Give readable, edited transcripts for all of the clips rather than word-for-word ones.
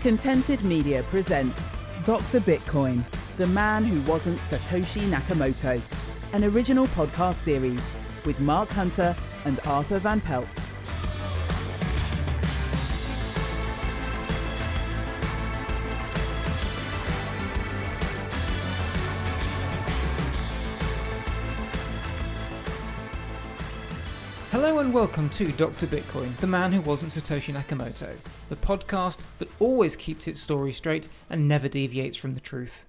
Contented Media presents Dr. Bitcoin, the man who wasn't Satoshi Nakamoto, an original podcast series with Mark Hunter and Arthur Van Pelt. Hello and welcome to Dr. Bitcoin, the man who wasn't Satoshi Nakamoto, the podcast that always keeps its story straight and never deviates from the truth.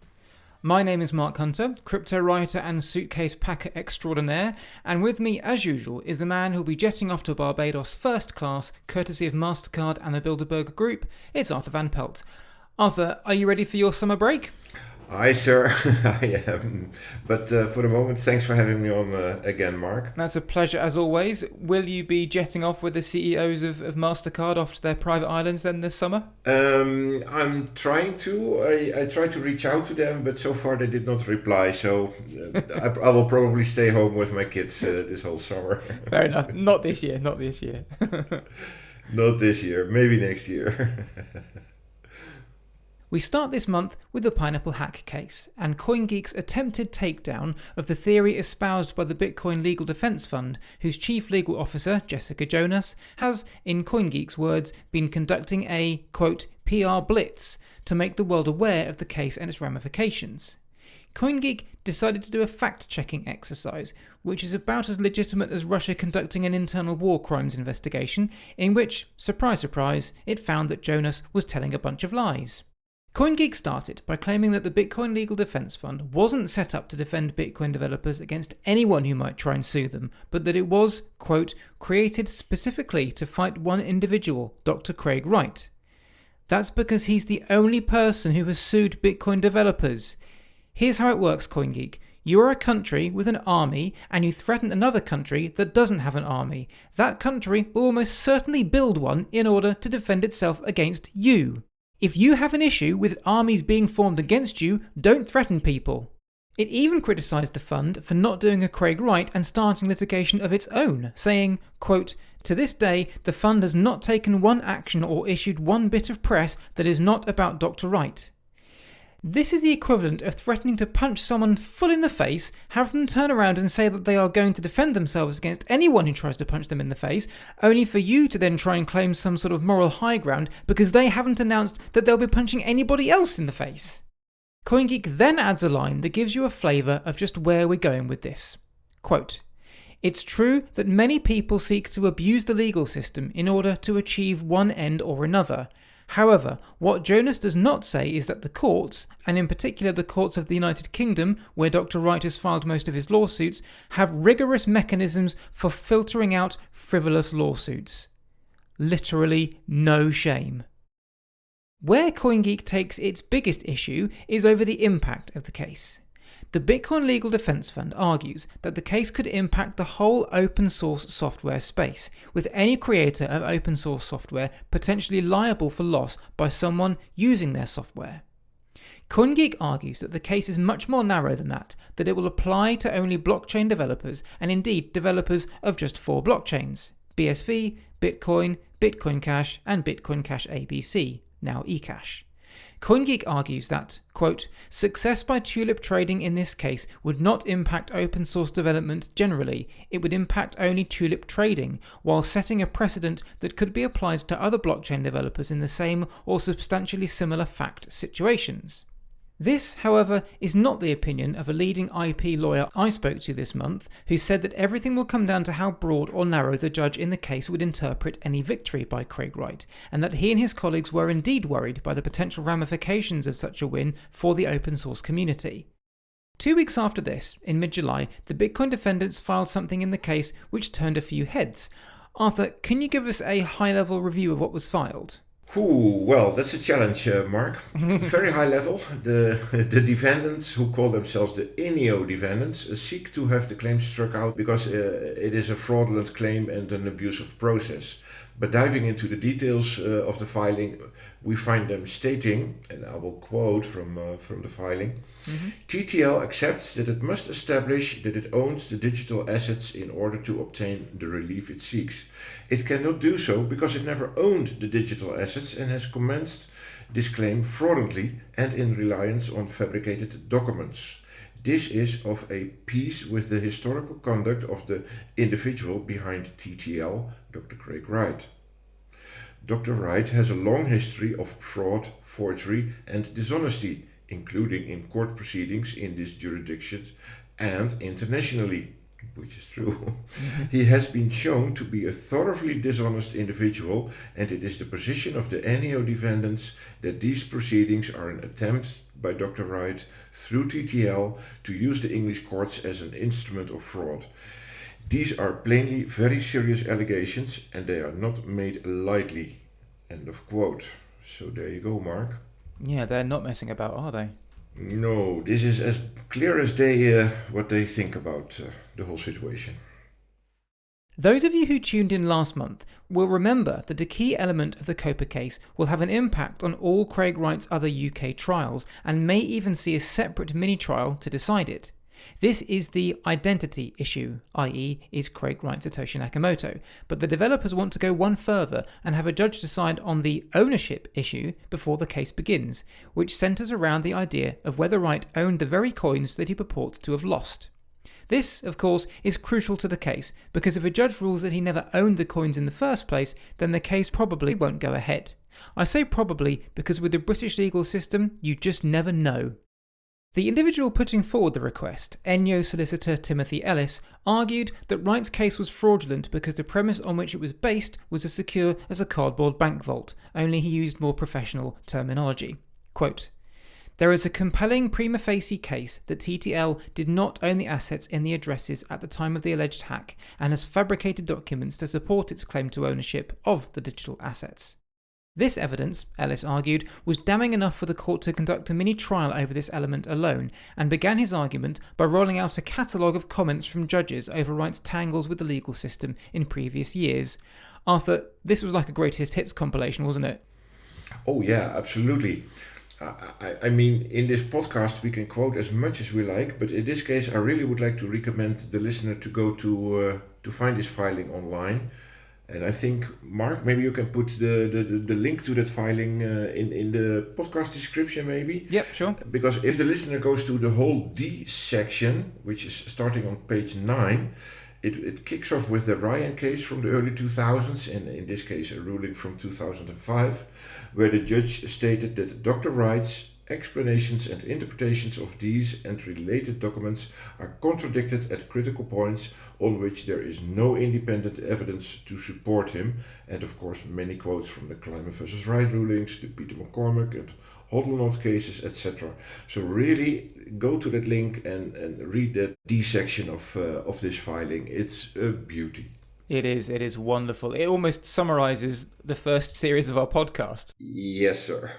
My name is Mark Hunter, crypto writer and suitcase packer extraordinaire, and with me, as usual, is the man who'll be jetting off to Barbados first class, courtesy of MasterCard and the Bilderberg Group. It's Arthur Van Pelt. Arthur, are you ready for your summer break? Hi, sir. I am. But for the moment, thanks for having me on again, Mark. That's a pleasure as always. Will you be jetting off with the CEOs of MasterCard off to their private islands then this summer? I'm trying to. I tried to reach out to them, but so far they did not reply. So I will probably stay home with my kids this whole summer. Fair enough. Not this year. Not this year. Maybe next year. We start this month with the Pineapple hack case and CoinGeek's attempted takedown of the theory espoused by the Bitcoin Legal Defense Fund, whose chief legal officer, Jessica Jonas, has, in CoinGeek's words, been conducting a, quote, PR blitz to make the world aware of the case and its ramifications. CoinGeek decided to do a fact-checking exercise, which is about as legitimate as Russia conducting an internal war crimes investigation, in which, surprise surprise, it found that Jonas was telling a bunch of lies. CoinGeek started by claiming that the Bitcoin Legal Defense Fund wasn't set up to defend Bitcoin developers against anyone who might try and sue them, but that it was, quote, created specifically to fight one individual, Dr. Craig Wright. That's because he's the only person who has sued Bitcoin developers. Here's how it works, CoinGeek. You are a country with an army, and you threaten another country that doesn't have an army. That country will almost certainly build one in order to defend itself against you. If you have an issue with armies being formed against you, don't threaten people. It even criticised the fund for not doing a Craig Wright and starting litigation of its own, saying, quote, to this day, the fund has not taken one action or issued one bit of press that is not about Dr. Wright. This is the equivalent of threatening to punch someone full in the face, have them turn around and say that they are going to defend themselves against anyone who tries to punch them in the face, only for you to then try and claim some sort of moral high ground because they haven't announced that they'll be punching anybody else in the face. CoinGeek then adds a line that gives you a flavour of just where we're going with this. Quote, it's true that many people seek to abuse the legal system in order to achieve one end or another. However, what Jonas does not say is that the courts, and in particular the courts of the United Kingdom, where Dr. Wright has filed most of his lawsuits, have rigorous mechanisms for filtering out frivolous lawsuits. Literally no shame. Where CoinGeek takes its biggest issue is over the impact of the case. The Bitcoin Legal Defense Fund argues that the case could impact the whole open source software space, with any creator of open source software potentially liable for loss by someone using their software. CoinGeek argues that the case is much more narrow than that it will apply to only blockchain developers, and indeed developers of just 4 blockchains: BSV, Bitcoin, Bitcoin Cash, and Bitcoin Cash ABC, now eCash. CoinGeek argues that, quote, success by tulip trading in this case would not impact open source development generally, it would impact only tulip trading, while setting a precedent that could be applied to other blockchain developers in the same or substantially similar fact situations. This, however, is not the opinion of a leading IP lawyer I spoke to this month, who said that everything will come down to how broad or narrow the judge in the case would interpret any victory by Craig Wright, and that he and his colleagues were indeed worried by the potential ramifications of such a win for the open source community. 2 weeks after this, in mid-July, the Bitcoin defendants filed something in the case which turned a few heads. Arthur, can you give us a high-level review of what was filed? Well, that's a challenge, Mark. Very high level. The defendants, who call themselves the INEO defendants, seek to have the claim struck out because it is a fraudulent claim and an abuse of process. But diving into the details of the filing, we find them stating, and I will quote from the filing, TTL accepts that it must establish that it owns the digital assets in order to obtain the relief it seeks. It cannot do so because it never owned the digital assets and has commenced this claim fraudulently and in reliance on fabricated documents. This is of a piece with the historical conduct of the individual behind TTL, Dr. Craig Wright. Dr. Wright has a long history of fraud, forgery and dishonesty, including in court proceedings in this jurisdiction and internationally, which is true. He has been shown to be a thoroughly dishonest individual, and it is the position of the NEO defendants that these proceedings are an attempt by Dr. Wright through TTL to use the English courts as an instrument of fraud. These are plainly very serious allegations and they are not made lightly. End of quote. So there you go, Mark. Yeah, they're not messing about, are they? No, this is as clear as they what they think about the whole situation. Those of you who tuned in last month will remember that a key element of the COPA case will have an impact on all Craig Wright's other UK trials and may even see a separate mini-trial to decide it. This is the identity issue, i.e. is Craig Wright Satoshi Nakamoto, but the developers want to go one further and have a judge decide on the ownership issue before the case begins, which centres around the idea of whether Wright owned the very coins that he purports to have lost. This, of course, is crucial to the case, because if a judge rules that he never owned the coins in the first place, then the case probably won't go ahead. I say probably because with the British legal system, you just never know. The individual putting forward the request, NEO solicitor Timothy Ellis, argued that Wright's case was fraudulent because the premise on which it was based was as secure as a cardboard bank vault, only he used more professional terminology. Quote, "There is a compelling prima facie case that TTL did not own the assets in the addresses at the time of the alleged hack and has fabricated documents to support its claim to ownership of the digital assets. This evidence, Ellis argued, was damning enough for the court to conduct a mini-trial over this element alone, and began his argument by rolling out a catalogue of comments from judges over Wright's tangles with the legal system in previous years. Arthur, this was like a greatest hits compilation, wasn't it? Oh yeah, absolutely. I mean, in this podcast we can quote as much as we like, but in this case I really would like to recommend the listener to go to find this filing online. And I think, Mark, maybe you can put the link to that filing in the podcast description, maybe? Yep, sure. Because if the listener goes to the whole D section, which is starting on page 9, it kicks off with the Ryan case from the early 2000s, and in this case a ruling from 2005, where the judge stated that Dr. Wright's explanations and interpretations of these and related documents are contradicted at critical points on which there is no independent evidence to support him, and of course many quotes from the Climate vs. Wright rulings, the Peter McCormack and Hodlnott cases, etc. So really go to that link and read that D section of this filing. It's a beauty. It is wonderful. It almost summarises the first series of our podcast. Yes, sir.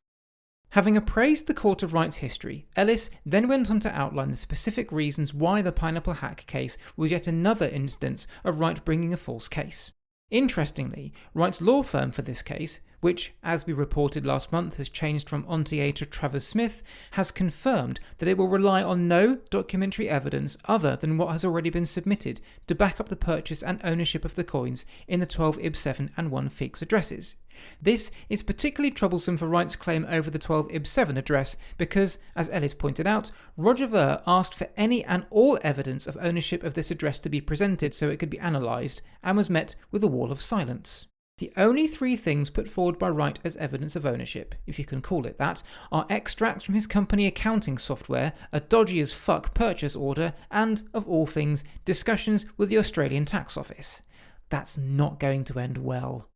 Having appraised the Court of Wright's history, Ellis then went on to outline the specific reasons why the Pineapple Hack case was yet another instance of Wright bringing a false case. Interestingly, Wright's law firm for this case, which, as we reported last month, has changed from Ontier to Travers Smith, has confirmed that it will rely on no documentary evidence other than what has already been submitted to back up the purchase and ownership of the coins in the 12 IB7 and 1 FIGS addresses. This is particularly troublesome for Wright's claim over the 12 IB7 address because, as Ellis pointed out, Roger Ver asked for any and all evidence of ownership of this address to be presented so it could be analysed, and was met with a wall of silence. The only 3 things put forward by Wright as evidence of ownership, if you can call it that, are extracts from his company accounting software, a dodgy as fuck purchase order, and, of all things, discussions with the Australian Tax Office. That's not going to end well.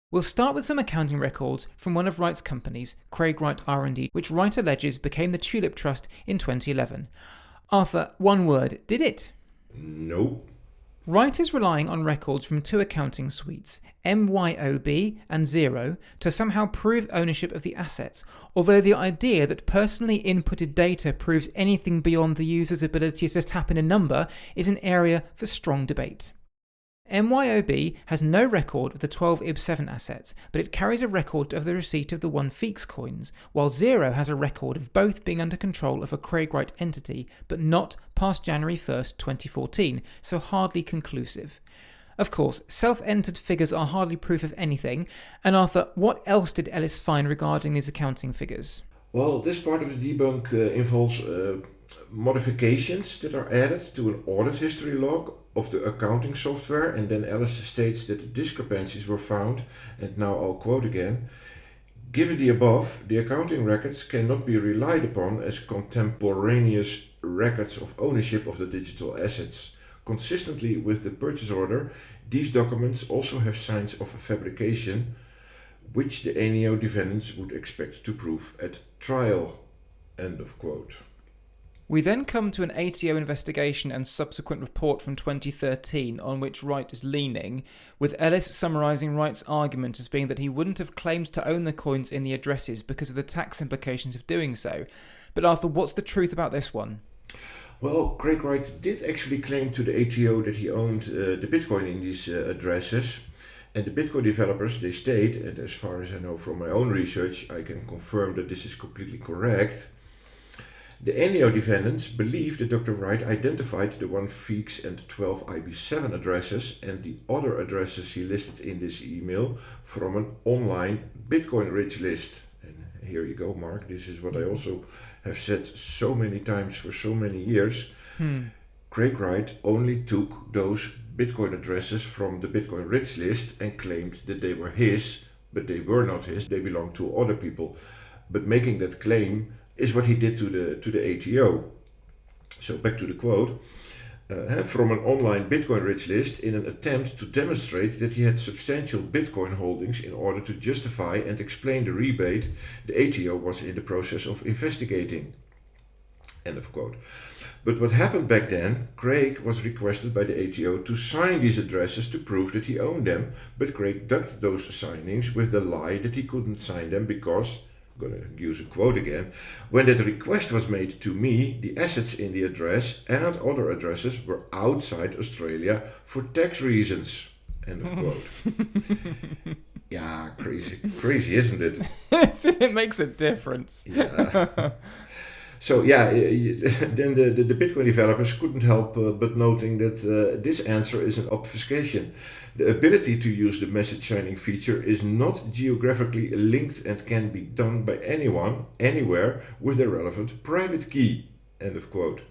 We'll start with some accounting records from one of Wright's companies, Craig Wright R&D, which Wright alleges became the Tulip Trust in 2011. Arthur, one word, did it? Nope. Wright is relying on records from 2 accounting suites, MYOB and Xero, to somehow prove ownership of the assets, although the idea that personally inputted data proves anything beyond the user's ability to tap in a number is an area for strong debate. MYOB has no record of the 12 IB7 assets, but it carries a record of the receipt of the 1 Feeks coins, while Zero has a record of both being under control of a Craig Wright entity, but not past January 1st, 2014, so hardly conclusive. Of course, self-entered figures are hardly proof of anything, and Arthur, what else did Ellis find regarding these accounting figures? Well, this part of the debunk involves modifications that are added to an audit history log of the accounting software, and then Ellis states that discrepancies were found, and now I'll quote again. Given the above, the accounting records cannot be relied upon as contemporaneous records of ownership of the digital assets. Consistently with the purchase order, these documents also have signs of fabrication, which the NEO defendants would expect to prove at trial. End of quote. We then come to an ATO investigation and subsequent report from 2013 on which Wright is leaning, with Ellis summarising Wright's argument as being that he wouldn't have claimed to own the coins in the addresses because of the tax implications of doing so. But Arthur, what's the truth about this one? Well, Craig Wright did actually claim to the ATO that he owned the Bitcoin in these addresses. And the Bitcoin developers, they state, and as far as I know from my own research, I can confirm that this is completely correct. The NEO defendants believe that Dr. Wright identified the 1 Feeks and 12 IB7 addresses and the other addresses he listed in this email from an online Bitcoin rich list. And here you go, Mark. This is what I also have said so many times for so many years. Craig Wright only took those Bitcoin addresses from the Bitcoin rich list and claimed that they were his, but they were not his. They belonged to other people. But making that claim is what he did to the ATO. So back to the quote. From an online Bitcoin rich list in an attempt to demonstrate that he had substantial Bitcoin holdings in order to justify and explain the rebate, the ATO was in the process of investigating. End of quote. But what happened back then, Craig was requested by the ATO to sign these addresses to prove that he owned them, but Craig ducked those signings with the lie that he couldn't sign them because, I'm going to use a quote again, when that request was made to me, the assets in the address and other addresses were outside Australia for tax reasons. End of quote. Yeah, crazy, isn't it? It makes a difference. Yeah. So yeah, then the Bitcoin developers couldn't help but noting that this answer is an obfuscation. The ability to use the message signing feature is not geographically linked and can be done by anyone, anywhere, with a relevant private key. End of quote.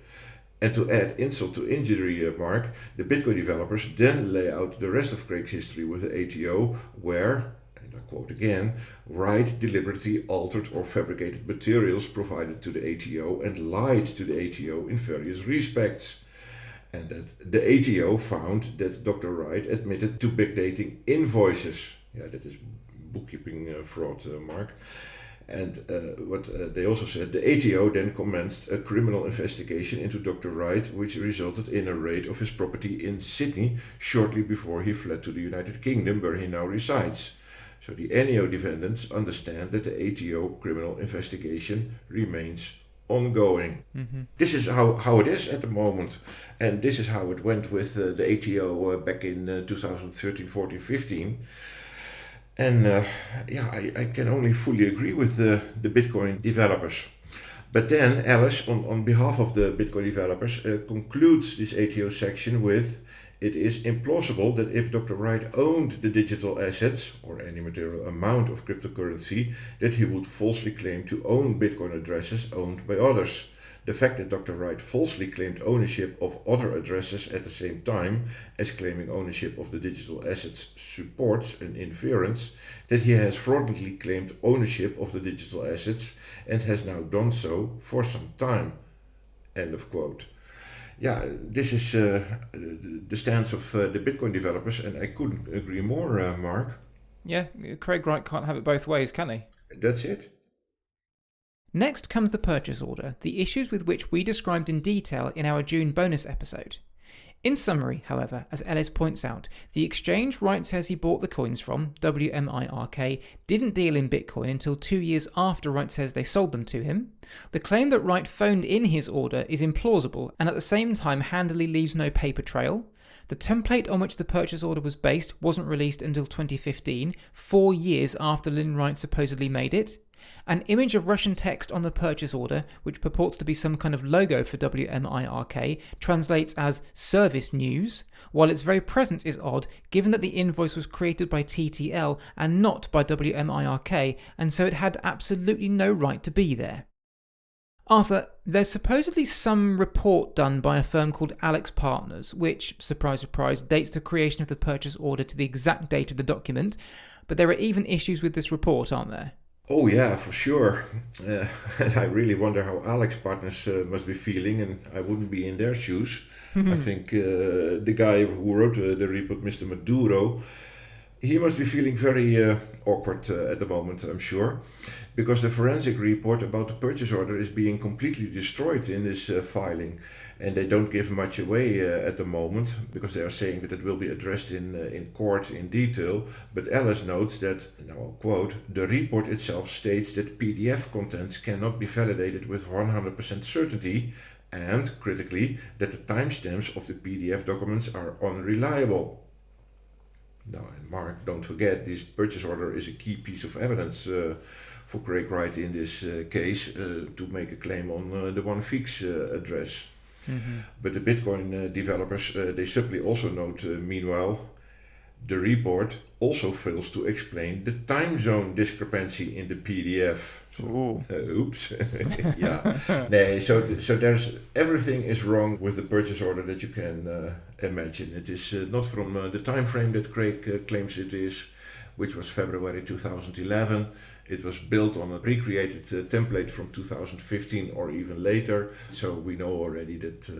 And to add insult to injury, Mark, the Bitcoin developers then lay out the rest of Craig's history with the ATO, where, and I quote again, Wright deliberately altered or fabricated materials provided to the ATO and lied to the ATO in various respects. And that the ATO found that Dr. Wright admitted to backdating invoices. Yeah, that is bookkeeping fraud, Mark. And what they also said, the ATO then commenced a criminal investigation into Dr. Wright, which resulted in a raid of his property in Sydney shortly before he fled to the United Kingdom, where he now resides. So the NEO defendants understand that the ATO criminal investigation remains ongoing. Mm-hmm. This is how it is at the moment, and this is how it went with the ATO back in 2013, 14, 15. And I can only fully agree with the Bitcoin developers. But then Alice, on behalf of the Bitcoin developers, concludes this ATO section with, it is implausible that if Dr. Wright owned the digital assets, or any material amount of cryptocurrency, that he would falsely claim to own Bitcoin addresses owned by others. The fact that Dr. Wright falsely claimed ownership of other addresses at the same time as claiming ownership of the digital assets supports an inference that he has fraudulently claimed ownership of the digital assets and has now done so for some time. End of quote. Yeah, this is the stance of the Bitcoin developers, and I couldn't agree more, Mark. Yeah, Craig Wright can't have it both ways, can he? That's it. Next comes the purchase order, the issues with which we described in detail in our June bonus episode. In summary, however, as Ellis points out, the exchange Wright says he bought the coins from, WMIRK, didn't deal in Bitcoin until 2 years after Wright says they sold them to him. The claim that Wright phoned in his order is implausible and at the same time handily leaves no paper trail. The template on which the purchase order was based wasn't released until 2015, 4 years after Lynn Wright supposedly made it. An image of Russian text on the purchase order, which purports to be some kind of logo for WMIRK, translates as service news, while its very presence is odd given that the invoice was created by TTL and not by WMIRK, and so it had absolutely no right to be there. Arthur, there's supposedly some report done by a firm called Alex Partners, which, surprise surprise, dates the creation of the purchase order to the exact date of the document, but there are even issues with this report, aren't there? Oh yeah, for sure. And I really wonder how Alex Partners must be feeling, and I wouldn't be in their shoes. I think the guy who wrote the report, Mr. Maduro, he must be feeling very awkward at the moment, I'm sure, because the forensic report about the purchase order is being completely destroyed in this filing, and they don't give much away at the moment because they are saying that it will be addressed in court in detail. But Alice notes that, now I'll quote, "The report itself states that PDF contents cannot be validated with 100% certainty, and, critically, that the timestamps of the PDF documents are unreliable." Now, and Mark, don't forget, this purchase order is a key piece of evidence for Craig Wright in this case to make a claim on the OneFeeks address. Mm-hmm. But the Bitcoin developers, they simply also note, meanwhile, the report also fails to explain the time zone discrepancy in the PDF. Oops. Yeah. So there's everything is wrong with the purchase order that you can imagine. It is not from the time frame that Craig claims it is, which was February 2011. It was built on a recreated template from 2015 or even later. So we know already that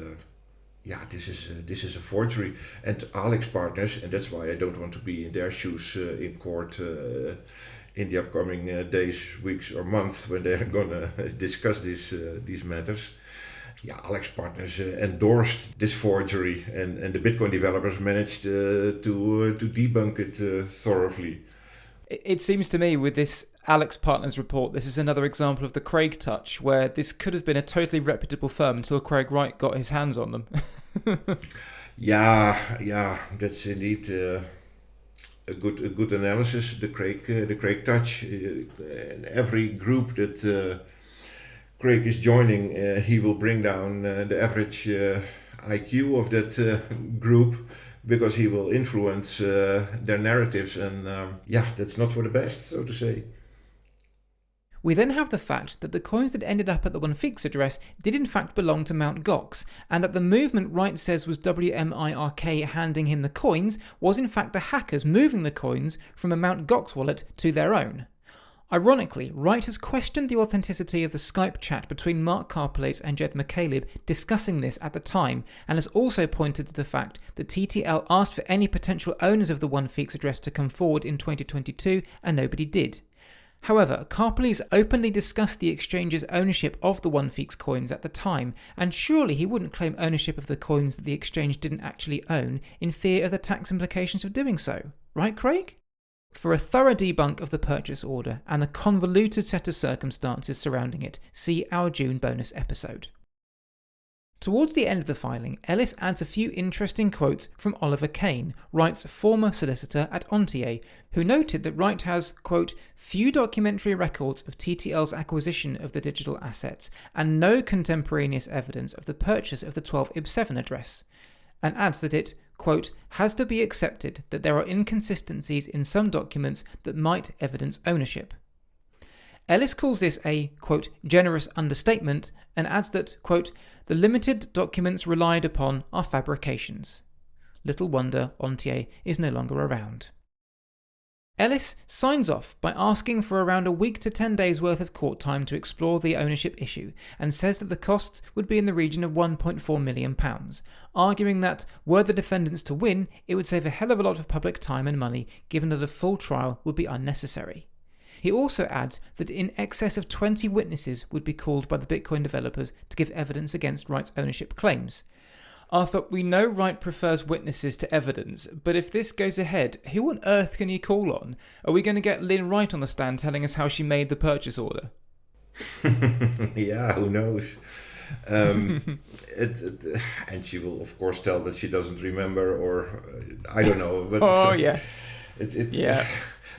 this is a forgery. And Alex Partners, and that's why I don't want to be in their shoes in court in the upcoming days, weeks or months when they're gonna discuss these matters. Yeah, Alex Partners endorsed this forgery, and the Bitcoin developers managed to debunk it thoroughly. It seems to me with this Alex Partners report, this is another example of the Craig touch, where this could have been a totally reputable firm until Craig Wright got his hands on them. Yeah, that's indeed a good analysis. The Craig touch. In every group that Craig is joining, he will bring down the average IQ of that group, because he will influence their narratives, and that's not for the best, so to say. We then have the fact that the coins that ended up at the OneFeeks address did in fact belong to Mt. Gox, and that the movement Wright says was WMIRK handing him the coins was in fact the hackers moving the coins from a Mt. Gox wallet to their own. Ironically, Wright has questioned the authenticity of the Skype chat between Mark Karpeles and Jed McCaleb discussing this at the time, and has also pointed to the fact that TTL asked for any potential owners of the OneFeeks address to come forward in 2022, and nobody did. However, Karpeles openly discussed the exchange's ownership of the OneFeeks coins at the time, and surely he wouldn't claim ownership of the coins that the exchange didn't actually own in fear of the tax implications of doing so. Right, Craig? For a thorough debunk of the purchase order and the convoluted set of circumstances surrounding it, see our June bonus episode. Towards the end of the filing, Ellis adds a few interesting quotes from Oliver Kane, Wright's former solicitor at Ontier, who noted that Wright has, quote, few documentary records of TTL's acquisition of the digital assets and no contemporaneous evidence of the purchase of the 12 IB7 address, and adds that it, quote, has to be accepted that there are inconsistencies in some documents that might evidence ownership. Ellis calls this a, quote, generous understatement, and adds that, quote, the limited documents relied upon are fabrications. Little wonder Ontier is no longer around. Ellis signs off by asking for around a week to 10 days worth of court time to explore the ownership issue, and says that the costs would be in the region of £1.4 million, arguing that, were the defendants to win, it would save a hell of a lot of public time and money, given that a full trial would be unnecessary. He also adds that in excess of 20 witnesses would be called by the Bitcoin developers to give evidence against Wright's ownership claims. Arthur, we know Wright prefers witnesses to evidence, but if this goes ahead, who on earth can he call on? Are we going to get Lynn Wright on the stand telling us how she made the purchase order? Yeah, who knows? And she will, of course, tell that she doesn't remember, or I don't know. But oh, yes. Yeah.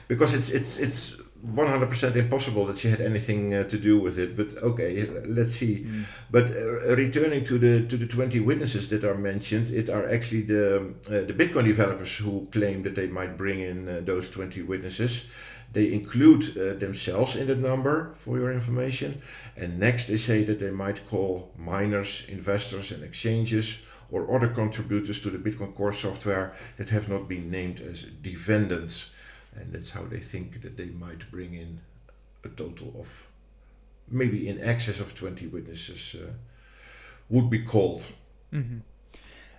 Because it's 100% impossible that she had anything to do with it. But okay, let's see. But returning to the 20 witnesses that are mentioned, it are actually the Bitcoin developers who claim that they might bring in those 20 witnesses. They include themselves in that number, for your information. And next they say that they might call miners, investors and exchanges or other contributors to the Bitcoin core software that have not been named as defendants. And that's how they think that they might bring in a total of maybe in excess of 20 witnesses would be called. Mm-hmm.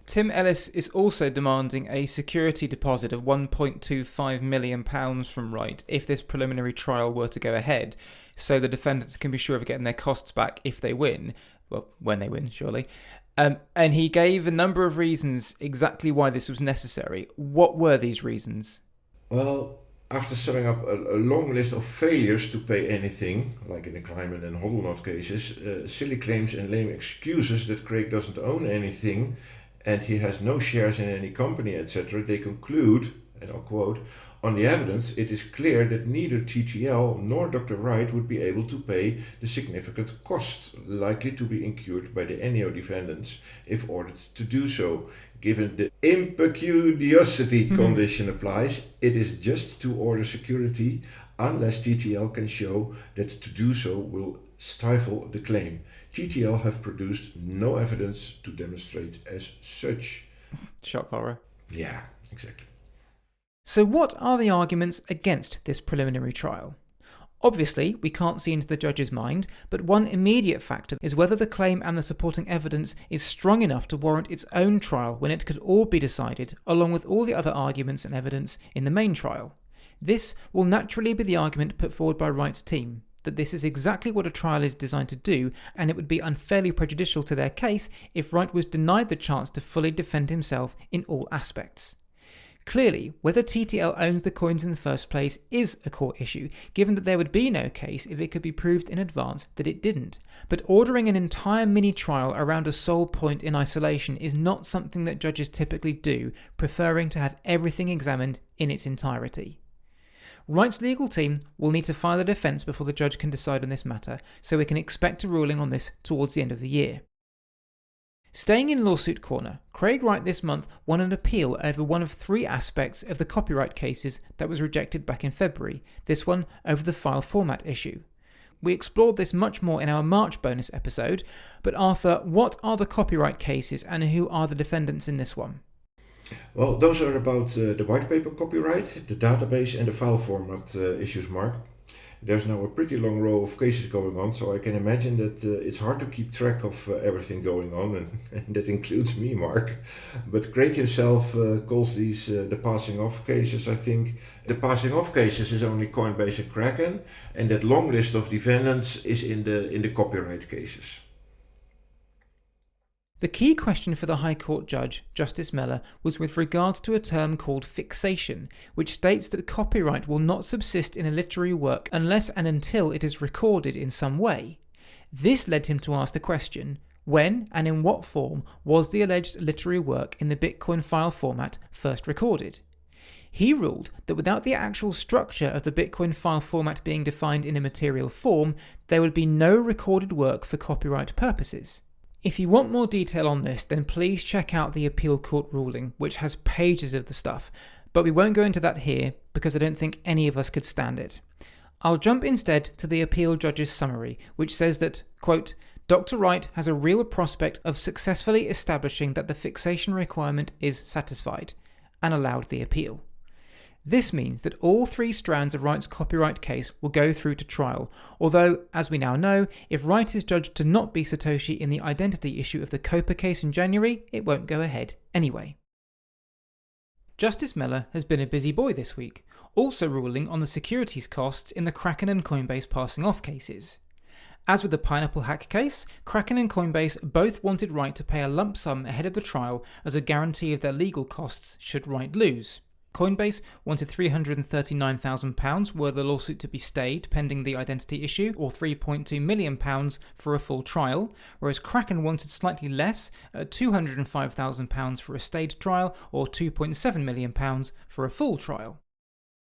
Tim Ellis is also demanding a security deposit of £1.25 million from Wright if this preliminary trial were to go ahead, so the defendants can be sure of getting their costs back if they win. Well, when they win, surely. And he gave a number of reasons exactly why this was necessary. What were these reasons? Well, after summing up a long list of failures to pay anything, like in the Kleiman and Hodlnot cases, silly claims and lame excuses that Craig doesn't own anything and he has no shares in any company, etc., they conclude, and I'll quote, "On the evidence, it is clear that neither TTL nor Dr. Wright would be able to pay the significant costs likely to be incurred by the NEO defendants if ordered to do so. Given the impecuniosity condition applies, it is just to order security unless TTL can show that to do so will stifle the claim. TTL have produced no evidence to demonstrate as such." Shock horror. Yeah, exactly. So what are the arguments against this preliminary trial? Obviously, we can't see into the judge's mind, but one immediate factor is whether the claim and the supporting evidence is strong enough to warrant its own trial when it could all be decided, along with all the other arguments and evidence in the main trial. This will naturally be the argument put forward by Wright's team, that this is exactly what a trial is designed to do, and it would be unfairly prejudicial to their case if Wright was denied the chance to fully defend himself in all aspects. Clearly, whether TTL owns the coins in the first place is a core issue, given that there would be no case if it could be proved in advance that it didn't. But ordering an entire mini-trial around a sole point in isolation is not something that judges typically do, preferring to have everything examined in its entirety. Wright's legal team will need to file a defence before the judge can decide on this matter, so we can expect a ruling on this towards the end of the year. Staying in lawsuit corner, Craig Wright this month won an appeal over one of three aspects of the copyright cases that was rejected back in February, this one over the file format issue. We explored this much more in our March bonus episode, but Arthur, what are the copyright cases and who are the defendants in this one? Well, those are about the white paper copyright, the database and the file format issues, Mark. There's now a pretty long row of cases going on, so I can imagine that it's hard to keep track of everything going on, and that includes me, Mark. But Craig himself calls these the passing off cases, I think. The passing off cases is only Coinbase and Kraken, and that long list of defendants is in the copyright cases. The key question for the High Court judge, Justice Mellor, was with regards to a term called fixation, which states that copyright will not subsist in a literary work unless and until it is recorded in some way. This led him to ask the question, when and in what form was the alleged literary work in the Bitcoin file format first recorded? He ruled that without the actual structure of the Bitcoin file format being defined in a material form, there would be no recorded work for copyright purposes. If you want more detail on this, then please check out the appeal court ruling, which has pages of the stuff, but we won't go into that here because I don't think any of us could stand it. I'll jump instead to the appeal judge's summary, which says that, quote, Dr. Wright has a real prospect of successfully establishing that the fixation requirement is satisfied, and allowed the appeal. This means that all three strands of Wright's copyright case will go through to trial, although, as we now know, if Wright is judged to not be Satoshi in the identity issue of the Copa case in January, it won't go ahead anyway. Justice Mellor has been a busy boy this week, also ruling on the securities costs in the Kraken and Coinbase passing off cases. As with the Pineapple hack case, Kraken and Coinbase both wanted Wright to pay a lump sum ahead of the trial as a guarantee of their legal costs should Wright lose. Coinbase wanted £339,000 were the lawsuit to be stayed pending the identity issue, or £3.2 million for a full trial, whereas Kraken wanted slightly less, at £205,000 for a stayed trial, or £2.7 million for a full trial.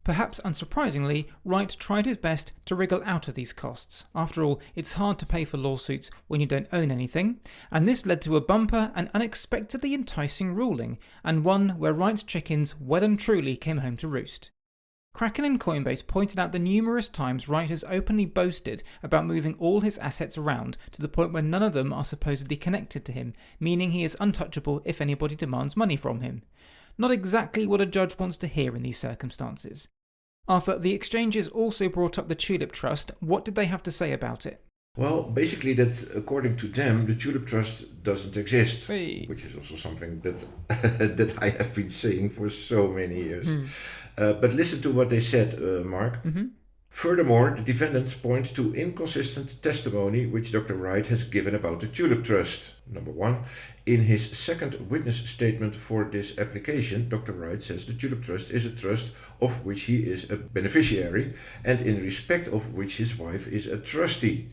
Perhaps unsurprisingly, Wright tried his best to wriggle out of these costs. After all, it's hard to pay for lawsuits when you don't own anything, and this led to a bumper and unexpectedly enticing ruling, and one where Wright's chickens well and truly came home to roost. Kraken and Coinbase pointed out the numerous times Wright has openly boasted about moving all his assets around to the point where none of them are supposedly connected to him, meaning he is untouchable if anybody demands money from him. Not exactly what a judge wants to hear in these circumstances. Arthur, the exchanges also brought up the Tulip Trust. What did they have to say about it? Well, basically that according to them, the Tulip Trust doesn't exist, which is also something that that I have been saying for so many years. But listen to what they said, Mark. Furthermore, the defendants point to inconsistent testimony which Dr. Wright has given about the Tulip Trust. Number one, in his second witness statement for this application, Dr. Wright says the Tulip Trust is a trust of which he is a beneficiary and in respect of which his wife is a trustee.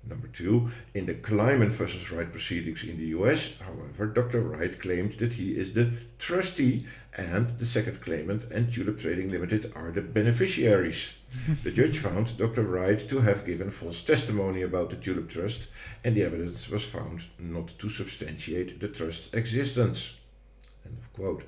Number two, in the Kleiman vs. Wright proceedings in the US, however, Dr. Wright claimed that he is the trustee and the second claimant and Tulip Trading Limited are the beneficiaries. The judge found Dr. Wright to have given false testimony about the Tulip Trust and the evidence was found not to substantiate the trust's existence. End of quote.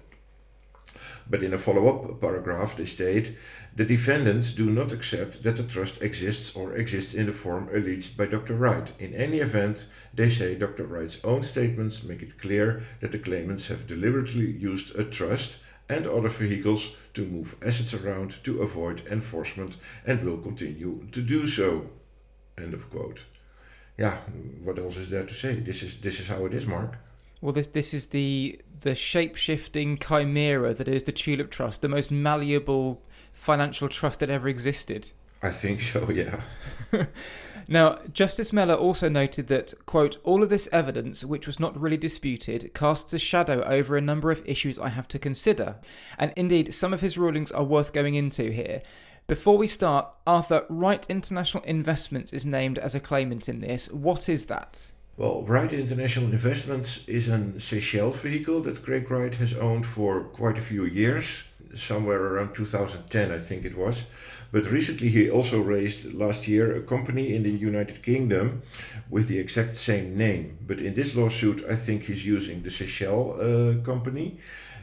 But in a follow-up paragraph they state, the defendants do not accept that the trust exists or exists in the form alleged by Dr. Wright. In any event, they say Dr. Wright's own statements make it clear that the claimants have deliberately used a trust and other vehicles to move assets around to avoid enforcement and will continue to do so. End of quote. Yeah, what else is there to say? This is how it is, Mark. Well, this is the shape-shifting chimera that is the Tulip Trust, the most malleable financial trust that ever existed. I think so, yeah. Now, Justice Mellor also noted that, quote, all of this evidence, which was not really disputed, casts a shadow over a number of issues I have to consider. And indeed, some of his rulings are worth going into here. Before we start, Arthur, Wright International Investments is named as a claimant in this. What is that? Well, Wright International Investments is a Seychelles vehicle that Craig Wright has owned for quite a few years, somewhere around 2010 I think it was. But recently he also raised last year a company in the United Kingdom with the exact same name. But in this lawsuit I think he's using the Seychelles company,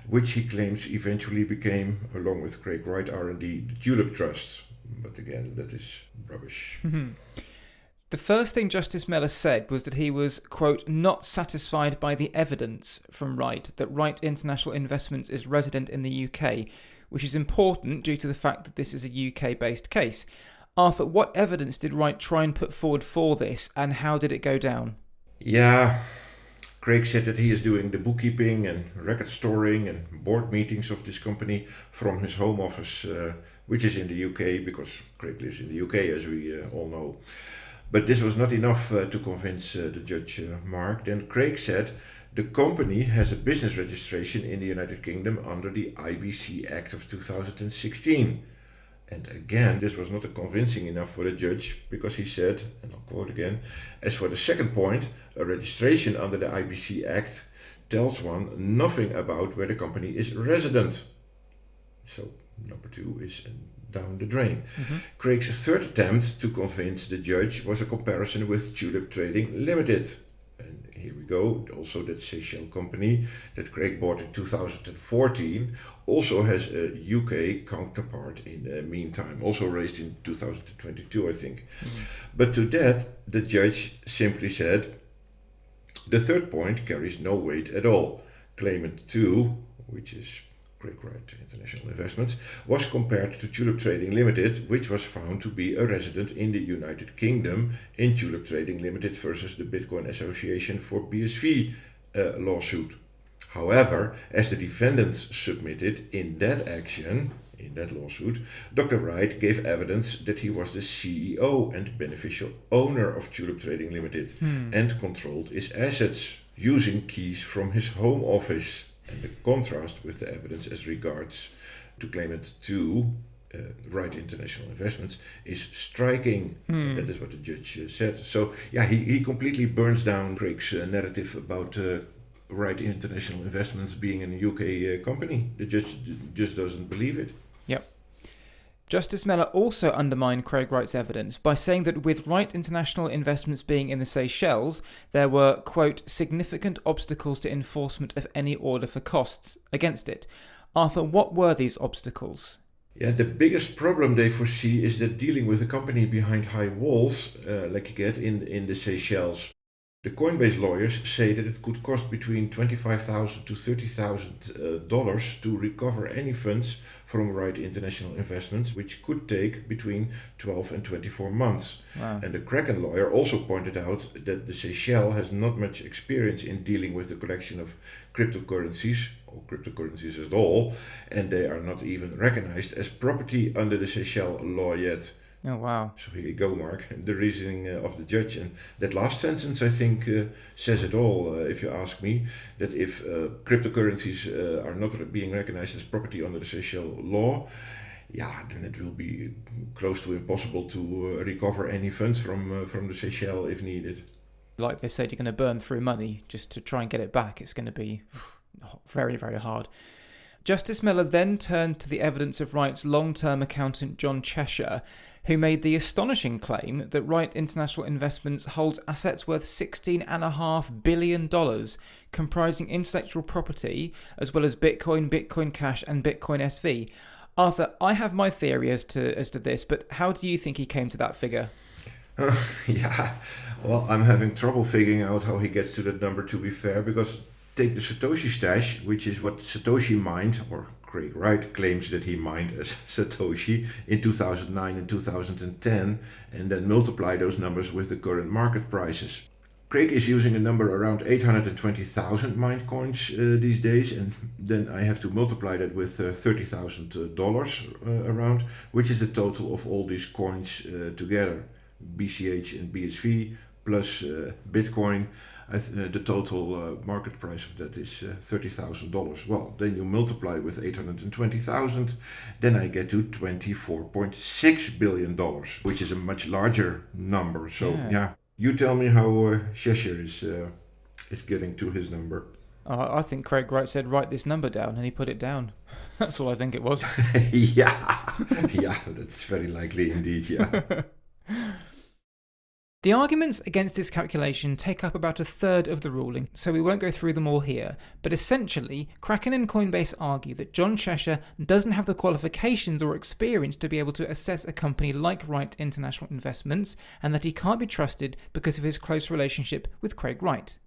which he claims eventually became, along with Craig Wright R&D, the Tulip Trust. But again, that is rubbish. The first thing Justice Mellor said was that he was, quote, not satisfied by the evidence from Wright that Wright International Investments is resident in the UK, which is important due to the fact that this is a UK-based case. Arthur, what evidence did Wright try and put forward for this, and how did it go down? Yeah, Craig said that he is doing the bookkeeping and record storing and board meetings of this company from his home office, which is in the UK, because Craig lives in the UK, as we all know. But this was not enough to convince the judge, Mark. Then Craig said the company has a business registration in the United Kingdom under the IBC Act of 2016. And again, this was not convincing enough for the judge, because he said, and I'll quote again, as for the second point, a registration under the IBC Act tells one nothing about where the company is resident. So number two is down the drain. Craig's third attempt to convince the judge was a comparison with Tulip Trading Limited. And here we go, also that Seychelles company that Craig bought in 2014 also has a UK counterpart in the meantime, also raised in 2022 I think. But to that the judge simply said, the third point carries no weight at all. Claimant 2, which is Craig Wright International Investments, was compared to Tulip Trading Limited, which was found to be a resident in the United Kingdom in Tulip Trading Limited versus the Bitcoin Association for BSV lawsuit. However, as the defendants submitted in that action, in that lawsuit, Dr. Wright gave evidence that he was the CEO and beneficial owner of Tulip Trading Limited and controlled its assets using keys from his home office. And the contrast with the evidence as regards to claim it to Wright International Investments is striking. That is what the judge said. So, yeah, he completely burns down Craig's narrative about Wright International Investments being a UK company. The judge just doesn't believe it. Yep. Justice Mellor also undermined Craig Wright's evidence by saying that with Wright International Investments being in the Seychelles, there were, quote, significant obstacles to enforcement of any order for costs against it. Arthur, what were these obstacles? Yeah, the biggest problem they foresee is that dealing with a company behind high walls, like you get in the Seychelles. The Coinbase lawyers say that it could cost between $25,000 to $30,000 to recover any funds from Wright International Investments, which could take between 12 and 24 months. Wow. And the Kraken lawyer also pointed out that the Seychelles has not much experience in dealing with the collection of cryptocurrencies, or cryptocurrencies at all, and they are not even recognized as property under the Seychelles law yet. Oh, wow. So here you go, Mark. The reasoning of the judge. And that last sentence, I think, says it all, if you ask me, that if cryptocurrencies are not being recognized as property under the Seychelles law, yeah, then it will be close to impossible to recover any funds from the Seychelles if needed. Like they said, you're going to burn through money just to try and get it back. It's going to be very, very hard. Justice Mellor then turned to the evidence of Wright's long-term accountant John Cheshire, who made the astonishing claim that Wright International Investments holds assets worth $16.5 billion, comprising intellectual property, as well as Bitcoin, Bitcoin Cash, and Bitcoin SV. Arthur, I have my theory as to this, but how do you think he came to that figure? Yeah, well, I'm having trouble figuring out how he gets to that number, to be fair, because take the Satoshi stash, which is what Satoshi mined, or Craig Wright claims that he mined as Satoshi in 2009 and 2010, and then multiply those numbers with the current market prices. Craig is using a number around 820,000 mined coins these days, and then I have to multiply that with $30,000 around, which is the total of all these coins together, BCH and BSV plus Bitcoin. The total market price of that is $30,000. Well, then you multiply with 820,000, then I get to $24.6 billion, which is a much larger number. So, yeah, you tell me how Cheshire is getting to his number. I think Craig Wright said, write this number down, and he put it down. That's all I think it was. Yeah, that's very likely indeed, yeah. The arguments against this calculation take up about a third of the ruling, so we won't go through them all here, but essentially, Kraken and Coinbase argue that John Cheshire doesn't have the qualifications or experience to be able to assess a company like Wright International Investments, and that he can't be trusted because of his close relationship with Craig Wright.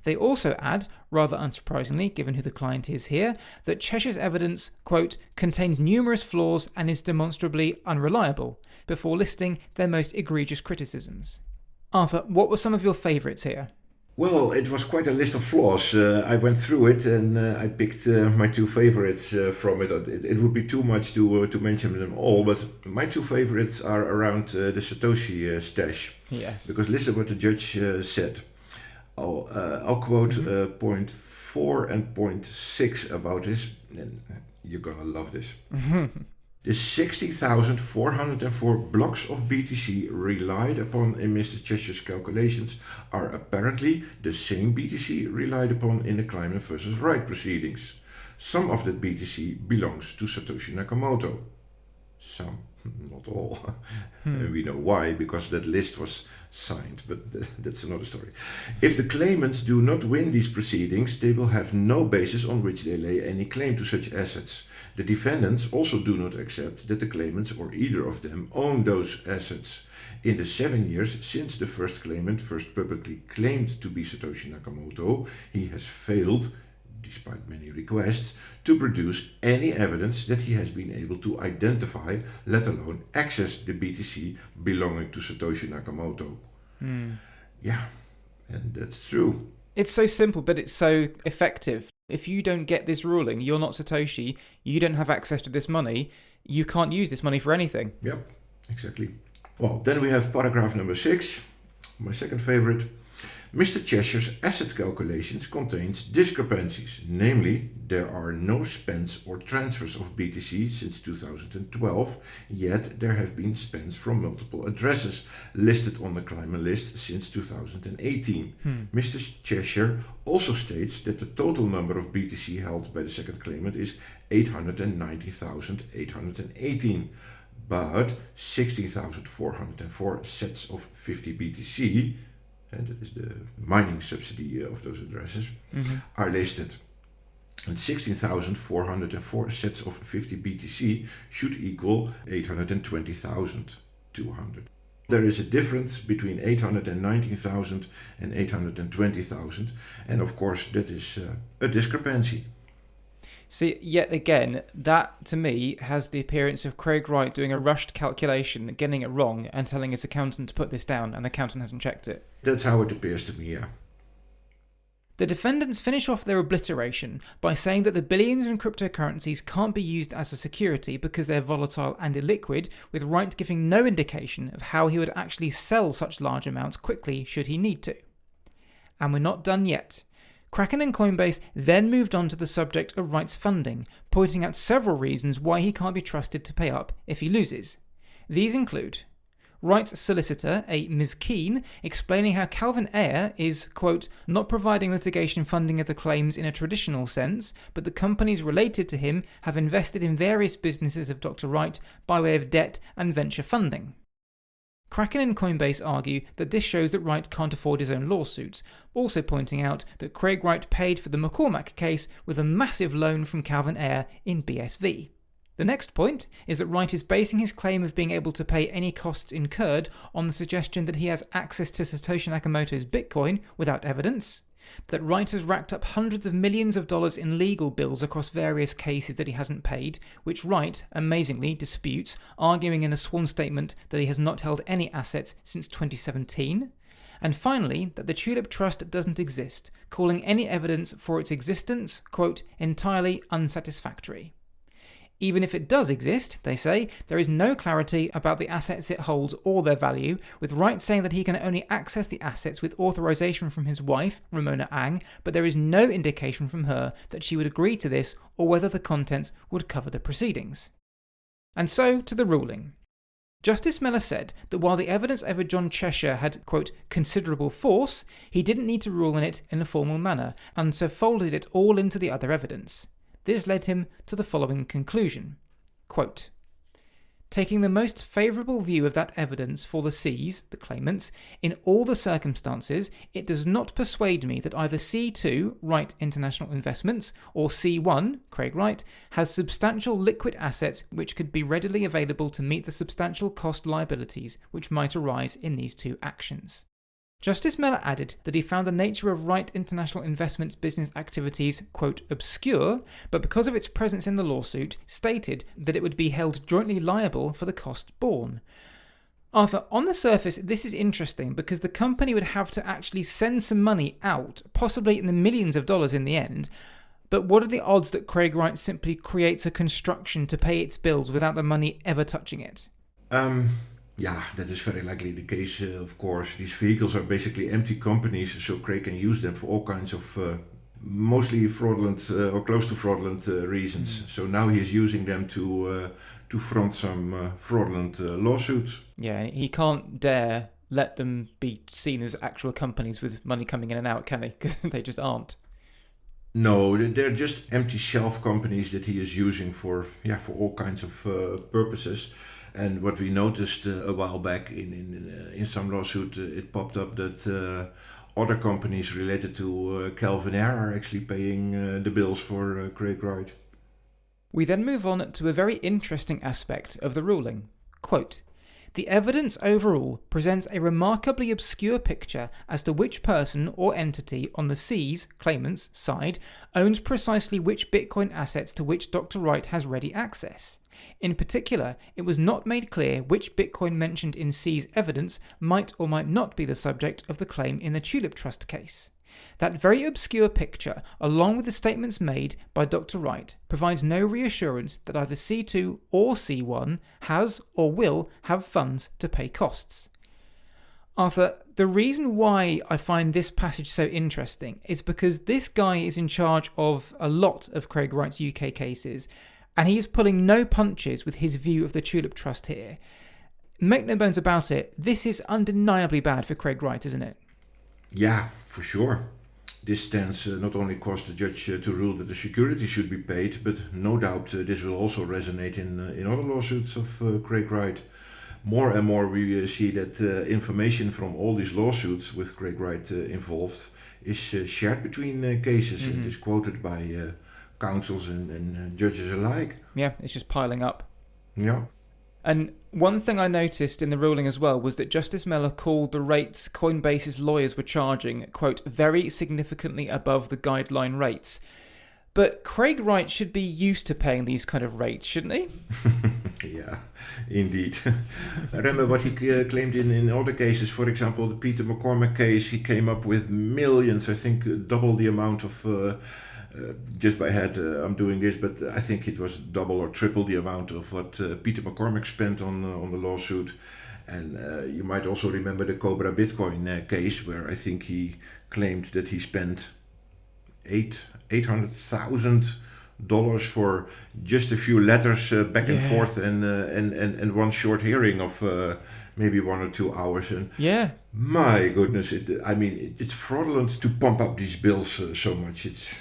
They also add, rather unsurprisingly given who the client is here, that Cheshire's evidence, quote, contains numerous flaws and is demonstrably unreliable, before listing their most egregious criticisms. Arthur, what were some of your favourites here? Well, it was quite a list of flaws. I went through it and I picked my two favorites from it. It would be too much to mention them all, but my two favorites are around the Satoshi stash. Yes. Because listen what the judge said. I'll quote point 4 and point 6 about this, and you're gonna love this. The 60,404 blocks of BTC relied upon in Mr. Cheshire's calculations are apparently the same BTC relied upon in the Kleiman versus Wright proceedings. Some of that BTC belongs to Satoshi Nakamoto. Some, not all. And we know why, because that list was signed, but that's another story. If the claimants do not win these proceedings, they will have no basis on which they lay any claim to such assets. The defendants also do not accept that the claimants or either of them own those assets. In the 7 years since the first claimant first publicly claimed to be Satoshi Nakamoto, he has failed, despite many requests, to produce any evidence that he has been able to identify, let alone access the BTC belonging to Satoshi Nakamoto. Yeah, and that's true. It's so simple, but it's so effective. If you don't get this ruling, you're not Satoshi, you don't have access to this money, you can't use this money for anything. Yep, exactly. Well, then we have paragraph number 6, my second favorite. Mr. Cheshire's asset calculations contains discrepancies, namely there are no spends or transfers of BTC since 2012, yet there have been spends from multiple addresses listed on the claimant list since 2018. Mr. Cheshire also states that the total number of BTC held by the second claimant is 890,818, but 16,404 sets of 50 BTC, and that is the mining subsidy of those addresses, are listed. And 16,404 sets of 50 BTC should equal 820,200. There is a difference between 819,000 and 820,000, and of course that is a discrepancy. See, yet again, that to me has the appearance of Craig Wright doing a rushed calculation, getting it wrong, and telling his accountant to put this down, and the accountant hasn't checked it. That's how it appears to me, yeah. The defendants finish off their obliteration by saying that the billions in cryptocurrencies can't be used as a security because they're volatile and illiquid, with Wright giving no indication of how he would actually sell such large amounts quickly should he need to. And we're not done yet. Kraken and Coinbase then moved on to the subject of Wright's funding, pointing out several reasons why he can't be trusted to pay up if he loses. These include Wright's solicitor, a Ms. Keane, explaining how Calvin Ayre is, quote, not providing litigation funding of the claims in a traditional sense, but the companies related to him have invested in various businesses of Dr. Wright by way of debt and venture funding. Kraken and Coinbase argue that this shows that Wright can't afford his own lawsuits, also pointing out that Craig Wright paid for the McCormack case with a massive loan from Calvin Ayre in BSV. The next point is that Wright is basing his claim of being able to pay any costs incurred on the suggestion that he has access to Satoshi Nakamoto's Bitcoin without evidence, that Wright has racked up hundreds of millions of dollars in legal bills across various cases that he hasn't paid, which Wright, amazingly, disputes, arguing in a sworn statement that he has not held any assets since 2017, and finally that the Tulip Trust doesn't exist, calling any evidence for its existence, quote, entirely unsatisfactory. Even if it does exist, they say, there is no clarity about the assets it holds or their value, with Wright saying that he can only access the assets with authorization from his wife, Ramona Ang, but there is no indication from her that she would agree to this or whether the contents would cover the proceedings. And so to the ruling. Justice Mellor said that while the evidence over John Cheshire had, quote, considerable force, he didn't need to rule on it in a formal manner, and so folded it all into the other evidence. This led him to the following conclusion, quote, taking the most favourable view of that evidence for the C's, the claimants, in all the circumstances, it does not persuade me that either C2, Wright International Investments, or C1, Craig Wright, has substantial liquid assets which could be readily available to meet the substantial cost liabilities which might arise in these two actions. Justice Mellor added that he found the nature of Wright International Investments business activities, quote, obscure, but because of its presence in the lawsuit, stated that it would be held jointly liable for the costs borne. Arthur, on the surface, this is interesting because the company would have to actually send some money out, possibly in the millions of dollars in the end, but what are the odds that Craig Wright simply creates a construction to pay its bills without the money ever touching it? Yeah, that is very likely the case, of course. These vehicles are basically empty companies, so Craig can use them for all kinds of mostly fraudulent or close to fraudulent reasons. So now he is using them to front some fraudulent lawsuits. Yeah, he can't dare let them be seen as actual companies with money coming in and out, can he? Because they just aren't. No, they're just empty shelf companies that he is using for all kinds of purposes. And what we noticed a while back in some lawsuit, it popped up that other companies related to Calvin Ayre are actually paying the bills for Craig Wright. We then move on to a very interesting aspect of the ruling. Quote, the evidence overall presents a remarkably obscure picture as to which person or entity on the C's, claimants, side owns precisely which Bitcoin assets to which Dr. Wright has ready access. In particular, it was not made clear which Bitcoin mentioned in C's evidence might or might not be the subject of the claim in the Tulip Trust case. That very obscure picture, along with the statements made by Dr. Wright, provides no reassurance that either C2 or C1 has or will have funds to pay costs. Arthur, the reason why I find this passage so interesting is because this guy is in charge of a lot of Craig Wright's UK cases, and he is pulling no punches with his view of the Tulip Trust here. Make no bones about it, this is undeniably bad for Craig Wright, isn't it? Yeah, for sure. This stance not only caused the judge to rule that the security should be paid, but no doubt this will also resonate in other lawsuits of Craig Wright. More and more we see that information from all these lawsuits with Craig Wright involved is shared between cases and is quoted by counsels and judges alike. Yeah, it's just piling up. Yeah. And one thing I noticed in the ruling as well was that Justice Mellor called the rates Coinbase's lawyers were charging, quote, very significantly above the guideline rates. But Craig Wright should be used to paying these kind of rates, shouldn't he? Yeah, indeed. I remember what he claimed in other cases. For example, the Peter McCormack case, he came up with millions, I think double the amount of, just by head, I'm doing this, but I think it was double or triple the amount of what Peter McCormack spent on the lawsuit. And you might also remember the Cobra Bitcoin case, where I think he claimed that he spent $800,000 for just a few letters back and forth and one short hearing of maybe 1 or 2 hours. And my goodness, it's fraudulent to pump up these bills so much. It's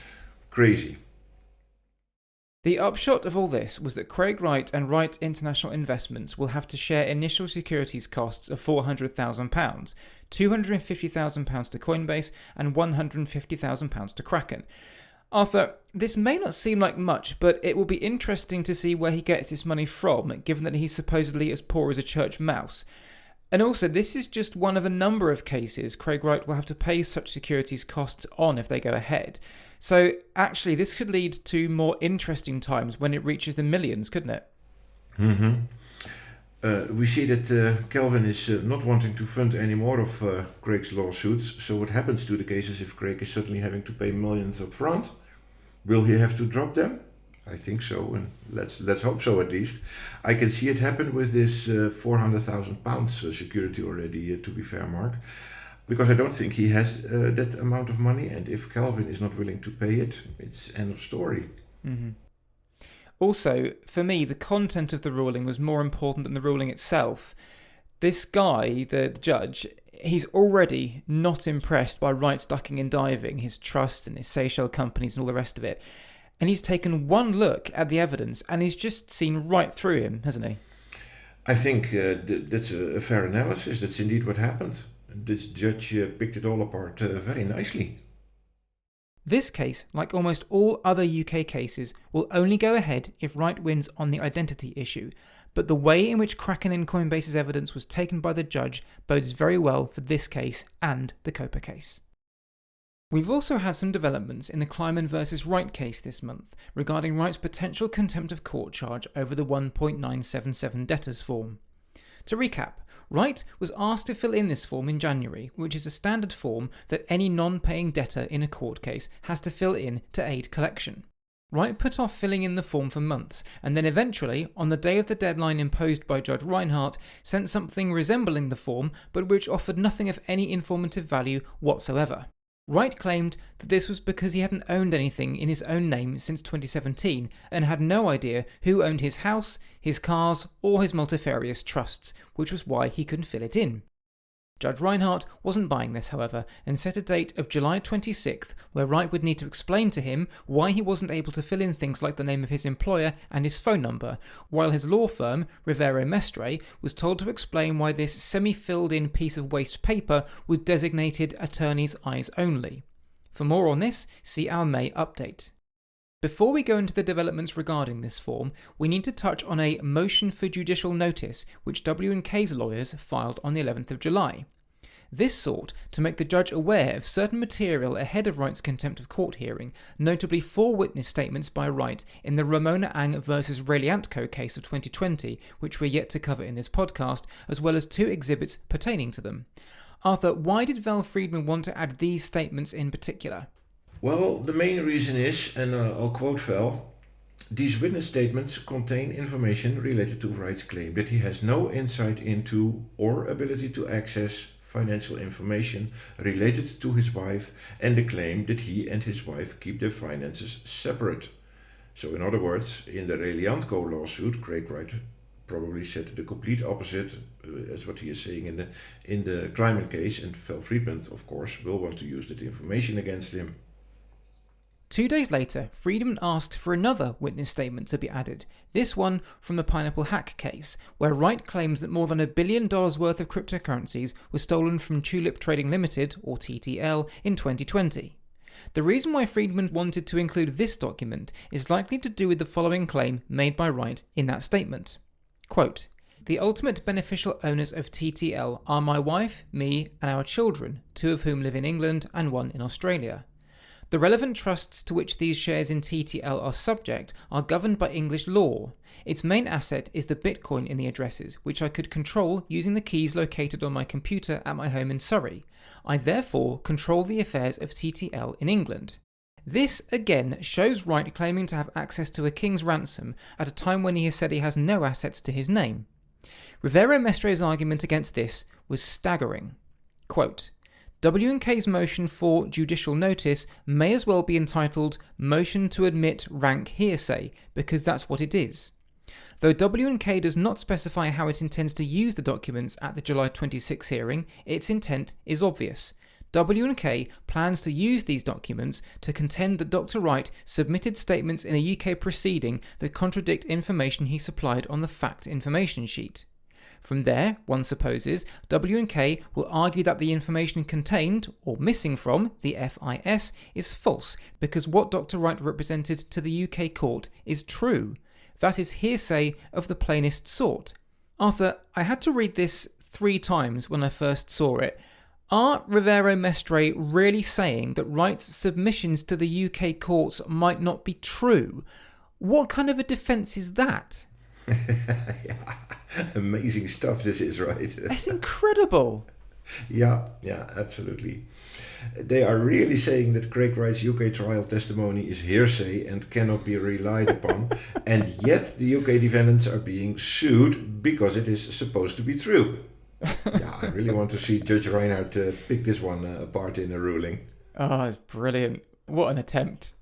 crazy. The upshot of all this was that Craig Wright and Wright International Investments will have to share initial securities costs of £400,000, £250,000 to Coinbase and £150,000 to Kraken. Arthur, this may not seem like much, but it will be interesting to see where he gets this money from, given that he's supposedly as poor as a church mouse. And also, this is just one of a number of cases Craig Wright will have to pay such securities costs on if they go ahead. So actually, this could lead to more interesting times when it reaches the millions, couldn't it? We see that Kelvin is not wanting to fund any more of Craig's lawsuits. So what happens to the cases if Craig is suddenly having to pay millions up front? Will he have to drop them? I think so, and let's hope so at least. I can see it happen with this £400,000 security already, to be fair, Mark. Because I don't think he has that amount of money, and if Kelvin is not willing to pay it, it's end of story. Also, for me, the content of the ruling was more important than the ruling itself. This guy, the judge, he's already not impressed by Wright's ducking and diving, his trust and his Seychelles companies and all the rest of it. And he's taken one look at the evidence and he's just seen right through him, hasn't he? I think that's a fair analysis. That's indeed what happened. This judge picked it all apart very nicely. This case, like almost all other UK cases, will only go ahead if Wright wins on the identity issue, but the way in which Kraken and Coinbase's evidence was taken by the judge bodes very well for this case and the Copa case. We've also had some developments in the Kleiman vs Wright case this month regarding Wright's potential contempt of court charge over the 1.977 debtors form. To recap, Wright was asked to fill in this form in January, which is a standard form that any non-paying debtor in a court case has to fill in to aid collection. Wright put off filling in the form for months, and then eventually, on the day of the deadline imposed by Judge Reinhardt, sent something resembling the form, but which offered nothing of any informative value whatsoever. Wright claimed that this was because he hadn't owned anything in his own name since 2017 and had no idea who owned his house, his cars, or his multifarious trusts, which was why he couldn't fill it in. Judge Reinhardt wasn't buying this, however, and set a date of July 26th where Wright would need to explain to him why he wasn't able to fill in things like the name of his employer and his phone number, while his law firm, Rivero Mestre, was told to explain why this semi-filled-in piece of waste paper was designated attorney's eyes only. For more on this, see our May update. Before we go into the developments regarding this form, we need to touch on a motion for judicial notice which W&K's lawyers filed on the 11th of July. This sought to make the judge aware of certain material ahead of Wright's contempt of court hearing, notably 4 witness statements by Wright in the Ramona Ang vs Reliantco case of 2020, which we're yet to cover in this podcast, as well as 2 exhibits pertaining to them. Arthur, why did Val Friedman want to add these statements in particular? Well, the main reason is, and I'll quote Val, these witness statements contain information related to Wright's claim that he has no insight into or ability to access financial information related to his wife and the claim that he and his wife keep their finances separate. So in other words, in the Reliantco lawsuit, Craig Wright probably said the complete opposite as what he is saying in the climate case, and Val Friedman, of course, will want to use that information against him. 2 days later, Friedman asked for another witness statement to be added, this one from the Pineapple hack case, where Wright claims that more than $1 billion worth of cryptocurrencies was stolen from Tulip Trading Limited, or TTL, in 2020. The reason why Friedman wanted to include this document is likely to do with the following claim made by Wright in that statement. Quote, "The ultimate beneficial owners of TTL are my wife, me, and our children, 2 of whom live in England and 1 in Australia. The relevant trusts to which these shares in TTL are subject are governed by English law. Its main asset is the Bitcoin in the addresses, which I could control using the keys located on my computer at my home in Surrey. I therefore control the affairs of TTL in England." This again shows Wright claiming to have access to a king's ransom at a time when he has said he has no assets to his name. Rivero Mestre's argument against this was staggering. Quote, "W&K's motion for judicial notice may as well be entitled Motion to Admit Rank Hearsay, because that's what it is. Though W&K does not specify how it intends to use the documents at the July 26 hearing, its intent is obvious. W&K plans to use these documents to contend that Dr. Wright submitted statements in a UK proceeding that contradict information he supplied on the fact information sheet. From there, one supposes, W&K will argue that the information contained, or missing from, the FIS is false because what Dr. Wright represented to the UK court is true. That is hearsay of the plainest sort." Arthur, I had to read this 3 times when I first saw it. Are Rivero Mestre really saying that Wright's submissions to the UK courts might not be true? What kind of a defence is that? Yeah, amazing stuff this is, right? That's incredible. Yeah, absolutely. They are really saying that Craig Wright's UK trial testimony is hearsay and cannot be relied upon, and yet the UK defendants are being sued because it is supposed to be true. Yeah, I really want to see Judge Reinhardt pick this one apart in a ruling. Oh, it's brilliant. What an attempt.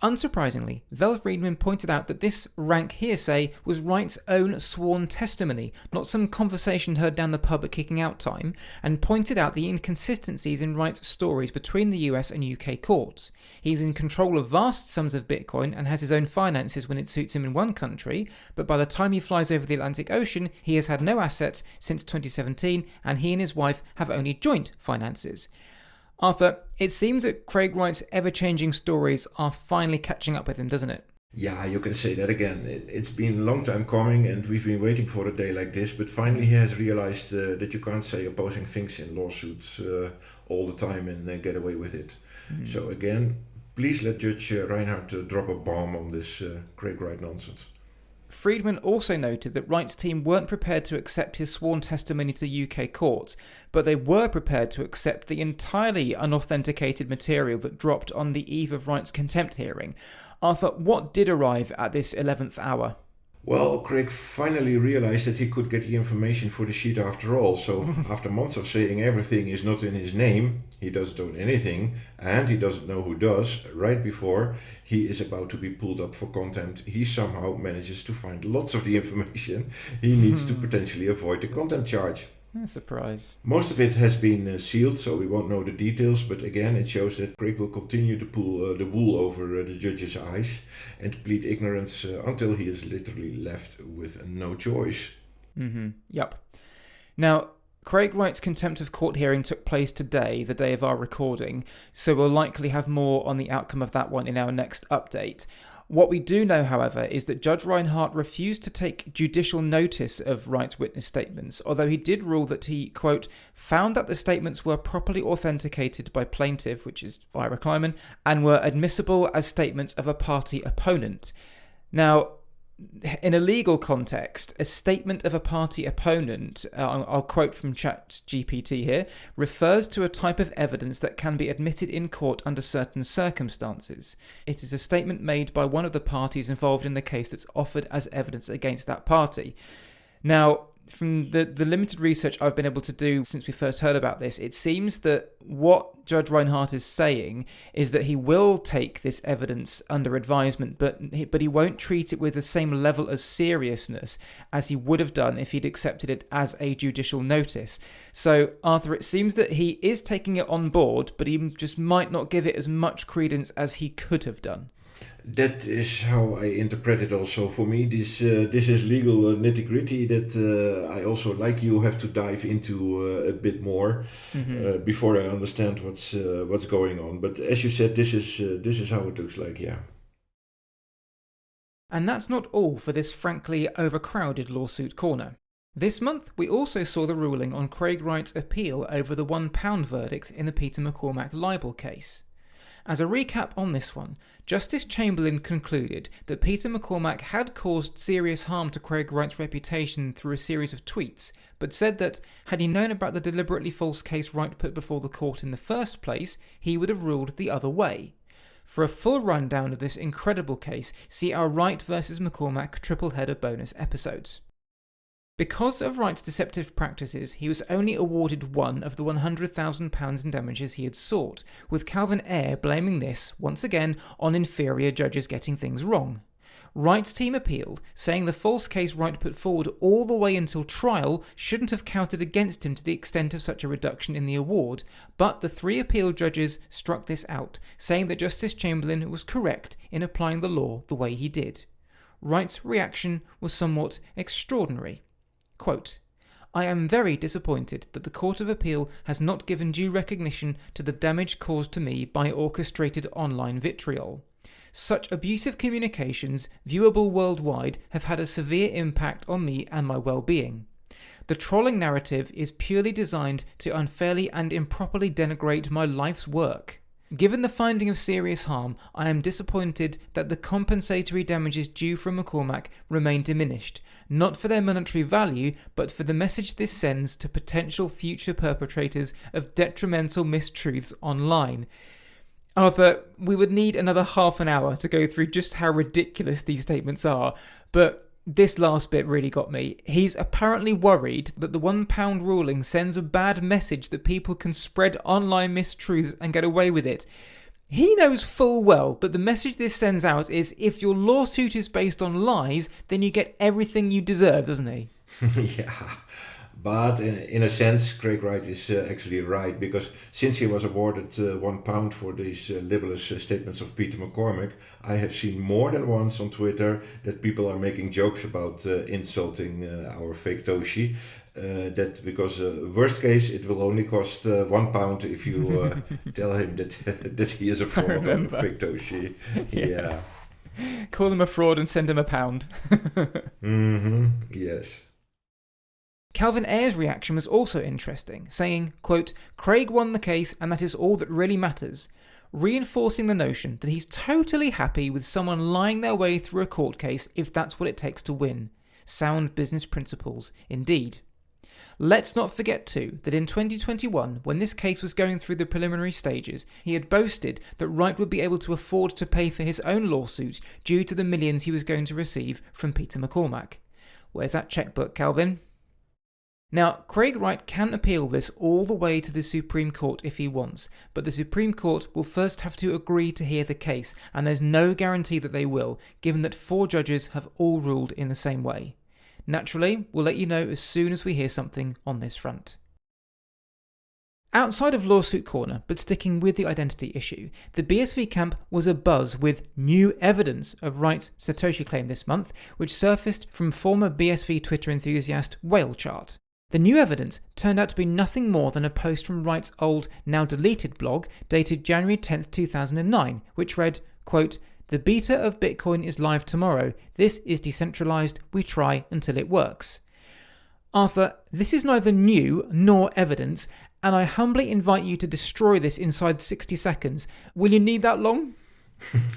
Unsurprisingly, Val Friedman pointed out that this rank hearsay was Wright's own sworn testimony, not some conversation heard down the pub at kicking out time, and pointed out the inconsistencies in Wright's stories between the US and UK courts. He's in control of vast sums of Bitcoin and has his own finances when it suits him in one country, but by the time he flies over the Atlantic Ocean, he has had no assets since 2017, and he and his wife have only joint finances. Arthur, it seems that Craig Wright's ever-changing stories are finally catching up with him, doesn't it? Yeah, you can say that again. It's been a long time coming and we've been waiting for a day like this, but finally he has realized that you can't say opposing things in lawsuits all the time and get away with it. So again, please let Judge Reinhardt drop a bomb on this Craig Wright nonsense. Friedman also noted that Wright's team weren't prepared to accept his sworn testimony to UK courts, but they were prepared to accept the entirely unauthenticated material that dropped on the eve of Wright's contempt hearing. Arthur, what did arrive at this 11th hour? Well, Craig finally realized that he could get the information for the sheet after all. So after months of saying everything is not in his name, he doesn't own anything, and he doesn't know who does, right before he is about to be pulled up for contempt, he somehow manages to find lots of the information he needs to potentially avoid the contempt charge. Surprise. Most of it has been sealed, so we won't know the details, but again it shows that Craig will continue to pull the wool over the judge's eyes and plead ignorance until he is literally left with no choice. Yep. Now, Craig Wright's contempt of court hearing took place today, the day of our recording, so we'll likely have more on the outcome of that one in our next update. What we do know, however, is that Judge Reinhardt refused to take judicial notice of Wright's witness statements, although he did rule that he, quote, found that the statements were properly authenticated by plaintiff, which is Ira Kleiman, and were admissible as statements of a party opponent. Now, in a legal context, a statement of a party opponent, I'll quote from ChatGPT here, refers to a type of evidence that can be admitted in court under certain circumstances. It is a statement made by one of the parties involved in the case that's offered as evidence against that party. Now, from the limited research I've been able to do since we first heard about this, it seems that what Judge Reinhardt is saying is that he will take this evidence under advisement, but he won't treat it with the same level of seriousness as he would have done if he'd accepted it as a judicial notice. So, Arthur, it seems that he is taking it on board, but he just might not give it as much credence as he could have done. That is how I interpret it also. For me, this is legal nitty-gritty that I also, like you, have to dive into a bit more before I understand what's going on. But as you said, this is how it looks like, yeah. And that's not all for this frankly overcrowded lawsuit corner. This month, we also saw the ruling on Craig Wright's appeal over the £1 verdict in the Peter McCormack libel case. As a recap on this one, Justice Chamberlain concluded that Peter McCormack had caused serious harm to Craig Wright's reputation through a series of tweets, but said that, had he known about the deliberately false case Wright put before the court in the first place, he would have ruled the other way. For a full rundown of this incredible case, see our Wright vs McCormack triple-header bonus episodes. Because of Wright's deceptive practices, he was only awarded one of the £100,000 in damages he had sought, with Calvin Ayre blaming this, once again, on inferior judges getting things wrong. Wright's team appealed, saying the false case Wright put forward all the way until trial shouldn't have counted against him to the extent of such a reduction in the award, but the 3 appeal judges struck this out, saying that Justice Chamberlain was correct in applying the law the way he did. Wright's reaction was somewhat extraordinary. Quote, "I am very disappointed that the Court of Appeal has not given due recognition to the damage caused to me by orchestrated online vitriol. Such abusive communications, viewable worldwide, have had a severe impact on me and my well-being. The trolling narrative is purely designed to unfairly and improperly denigrate my life's work. Given the finding of serious harm, I am disappointed that the compensatory damages due from McCormack remain diminished, not for their monetary value, but for the message this sends to potential future perpetrators of detrimental mistruths online." Arthur, we would need another half an hour to go through just how ridiculous these statements are, but this last bit really got me. He's apparently worried that the £1 ruling sends a bad message that people can spread online mistruths and get away with it. He knows full well that the message this sends out is if your lawsuit is based on lies, then you get everything you deserve, doesn't he? Yeah. But in a sense, Craig Wright is actually right, because since he was awarded £1 for these libelous statements of Peter McCormack, I have seen more than once on Twitter that people are making jokes about insulting our fake Toshi. That because worst case, it will only cost £1 if you tell him that he is a fraud or a fake Toshi. Yeah. Call him a fraud and send him £1. Yes. Calvin Ayre's reaction was also interesting, saying, quote, "Craig won the case and that is all that really matters," reinforcing the notion that he's totally happy with someone lying their way through a court case if that's what it takes to win. Sound business principles, indeed. Let's not forget too that in 2021, when this case was going through the preliminary stages, he had boasted that Wright would be able to afford to pay for his own lawsuit due to the millions he was going to receive from Peter McCormack. Where's that checkbook, Calvin? Now, Craig Wright can appeal this all the way to the Supreme Court if he wants, but the Supreme Court will first have to agree to hear the case, and there's no guarantee that they will, given that 4 judges have all ruled in the same way. Naturally, we'll let you know as soon as we hear something on this front. Outside of Lawsuit Corner, but sticking with the identity issue, the BSV camp was abuzz with new evidence of Wright's Satoshi claim this month, which surfaced from former BSV Twitter enthusiast Whalechart. The new evidence turned out to be nothing more than a post from Wright's old, now deleted blog dated January 10th, 2009, which read, quote, "The beta of Bitcoin is live tomorrow. This is decentralized. We try until it works." Arthur, this is neither new nor evidence, and I humbly invite you to destroy this inside 60 seconds. Will you need that long?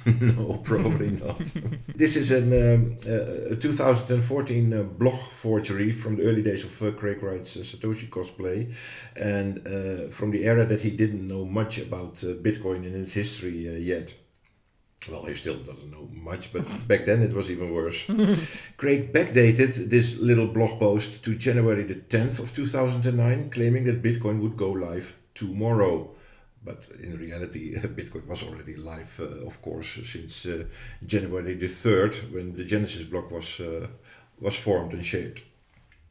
No, probably not. This is a 2014 blog forgery from the early days of Craig Wright's Satoshi cosplay, and from the era that he didn't know much about Bitcoin in its history yet. Well, he still doesn't know much, but back then it was even worse. Craig backdated this little blog post to January the 10th of 2009, claiming that Bitcoin would go live tomorrow. But in reality, Bitcoin was already live, of course, since January the 3rd, when the Genesis block was formed and shaped.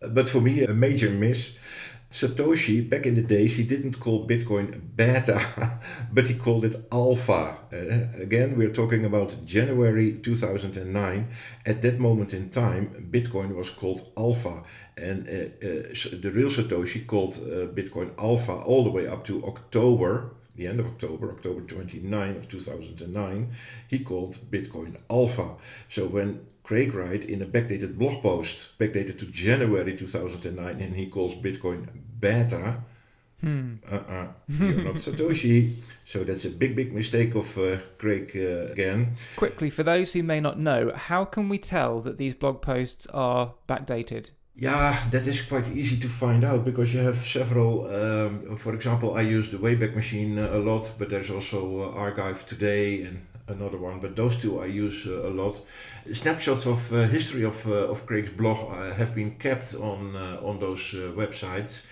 But for me, a major miss. Satoshi, back in the days, he didn't call Bitcoin beta, but he called it alpha. Again, we're talking about January 2009. At that moment in time, Bitcoin was called alpha. And the real Satoshi called Bitcoin alpha all the way up to October, the end of October 29 of 2009, he called Bitcoin alpha. So when Craig Wright in a backdated blog post, backdated to January 2009, and he calls Bitcoin beta, you're not Satoshi. So that's a big mistake of Craig again. Quickly, for those who may not know, how can we tell that these blog posts are backdated? Yeah, that is quite easy to find out because you have several, for example, I use the Wayback Machine a lot, but there's also Archive Today and another one, but those two I use a lot. Snapshots of history of Craig's blog have been kept on those websites,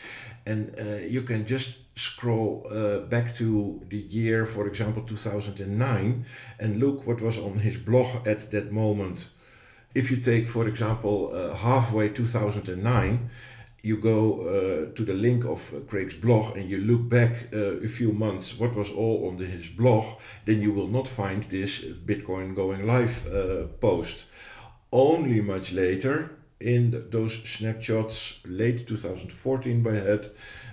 and you can just scroll back to the year, for example, 2009, and look what was on his blog at that moment. If you take, for example, halfway 2009, you go to the link of Craig's blog and you look back a few months what was all on his blog, then you will not find this Bitcoin going live post. Only much later, in those snapshots, late 2014 by head,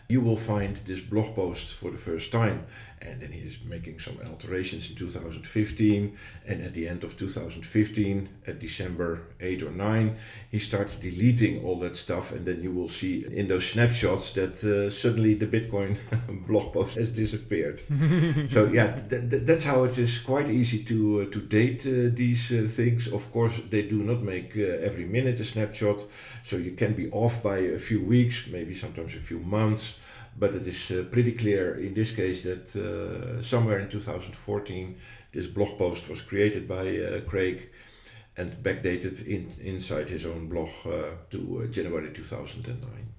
you will find this blog post for the first time. And then he is making some alterations in 2015, and at the end of 2015, at December 8 or 9, he starts deleting all that stuff, and then you will see in those snapshots that suddenly the Bitcoin blog post has disappeared. So yeah, that's how it is quite easy to date these things. Of course, they do not make every minute a snapshot, so you can be off by a few weeks, maybe sometimes a few months. But it is pretty clear in this case that somewhere in 2014 this blog post was created by Craig and backdated inside his own blog to January 2009.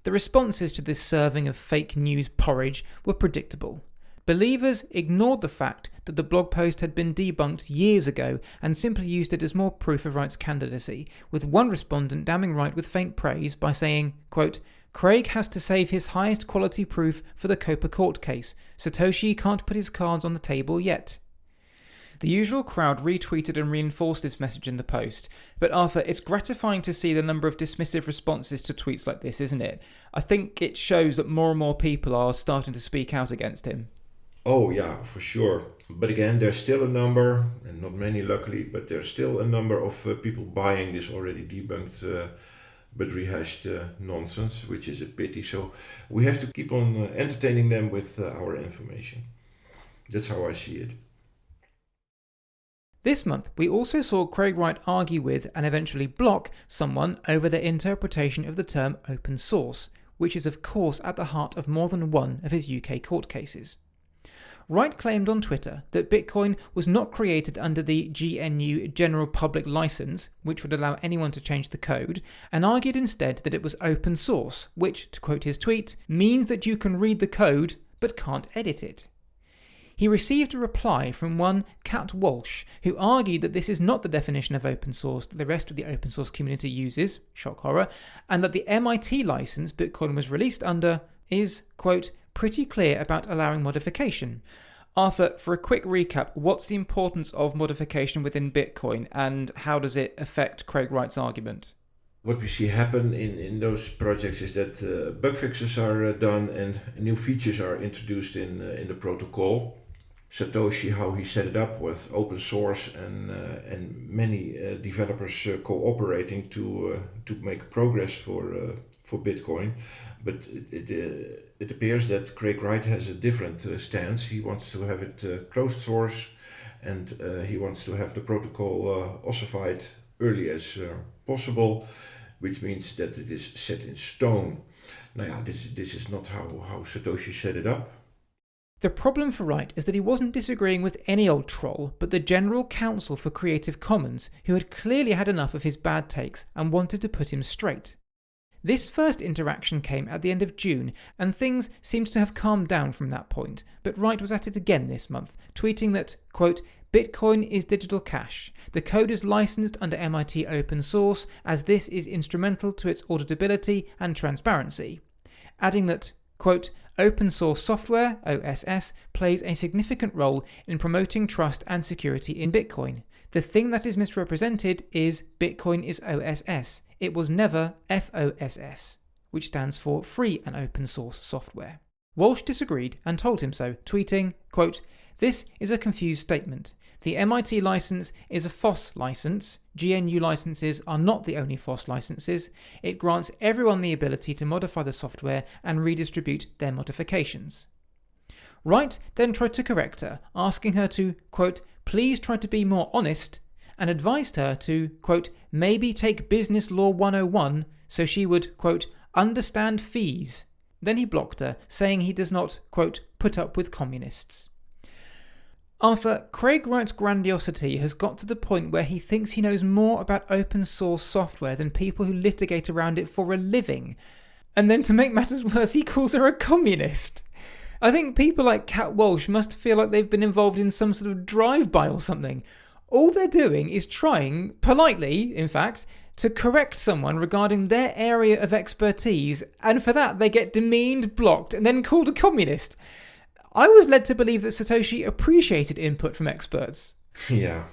The responses to this serving of fake news porridge were predictable. Believers ignored the fact that the blog post had been debunked years ago and simply used it as more proof of Wright's candidacy, with one respondent damning Wright with faint praise by saying, quote, "Craig has to save his highest quality proof for the Copa court case. Satoshi can't put his cards on the table yet." The usual crowd retweeted and reinforced this message in the post. But Arthur, it's gratifying to see the number of dismissive responses to tweets like this, isn't it? I think it shows that more and more people are starting to speak out against him. Oh yeah, for sure. But again, there's still a number, and not many luckily, but there's still a number of people buying this already debunked but rehashed nonsense, which is a pity. So we have to keep on entertaining them with our information. That's how I see it. This month, we also saw Craig Wright argue with and eventually block someone over their interpretation of the term open source, which is of course at the heart of more than one of his UK court cases. Wright claimed on Twitter that Bitcoin was not created under the GNU General Public License, which would allow anyone to change the code, and argued instead that it was open source, which, to quote his tweet, means that you can read the code but can't edit it. He received a reply from one Kat Walsh, who argued that this is not the definition of open source that the rest of the open source community uses, shock horror, and that the MIT license Bitcoin was released under is, quote, pretty clear about allowing modification. Arthur, for a quick recap, what's the importance of modification within Bitcoin and how does it affect Craig Wright's argument? What we see happen in those projects is that bug fixes are done and new features are introduced in the protocol. Satoshi, how he set it up with open source and many developers cooperating to make progress for Bitcoin. But it appears that Craig Wright has a different stance. He wants to have it closed source, and he wants to have the protocol ossified early as possible, which means that it is set in stone. Now, yeah, this is not how Satoshi set it up. The problem for Wright is that he wasn't disagreeing with any old troll, but the General Counsel for Creative Commons, who had clearly had enough of his bad takes and wanted to put him straight. This first interaction came at the end of June, and things seemed to have calmed down from that point, but Wright was at it again this month, tweeting that, quote, Bitcoin is digital cash. The code is licensed under MIT open source, as this is instrumental to its auditability and transparency. Adding that, quote, open source software, OSS, plays a significant role in promoting trust and security in Bitcoin. The thing that is misrepresented is Bitcoin is OSS. It was never FOSS, which stands for free and open source software. Walsh disagreed and told him so, tweeting, quote, this is a confused statement. The MIT license is a FOSS license. GNU licenses are not the only FOSS licenses. It grants everyone the ability to modify the software and redistribute their modifications. Wright then tried to correct her, asking her to, quote, please try to be more honest, and advised her to, quote, maybe take Business Law 101 so she would, quote, understand fees. Then he blocked her, saying he does not, quote, put up with communists. Arthur, Craig Wright's grandiosity has got to the point where he thinks he knows more about open source software than people who litigate around it for a living. And then to make matters worse, he calls her a communist. I think people like Cat Walsh must feel like they've been involved in some sort of drive-by or something. All they're doing is trying, politely in fact, to correct someone regarding their area of expertise, and for that they get demeaned, blocked, and then called a communist. I was led to believe that Satoshi appreciated input from experts. Yeah.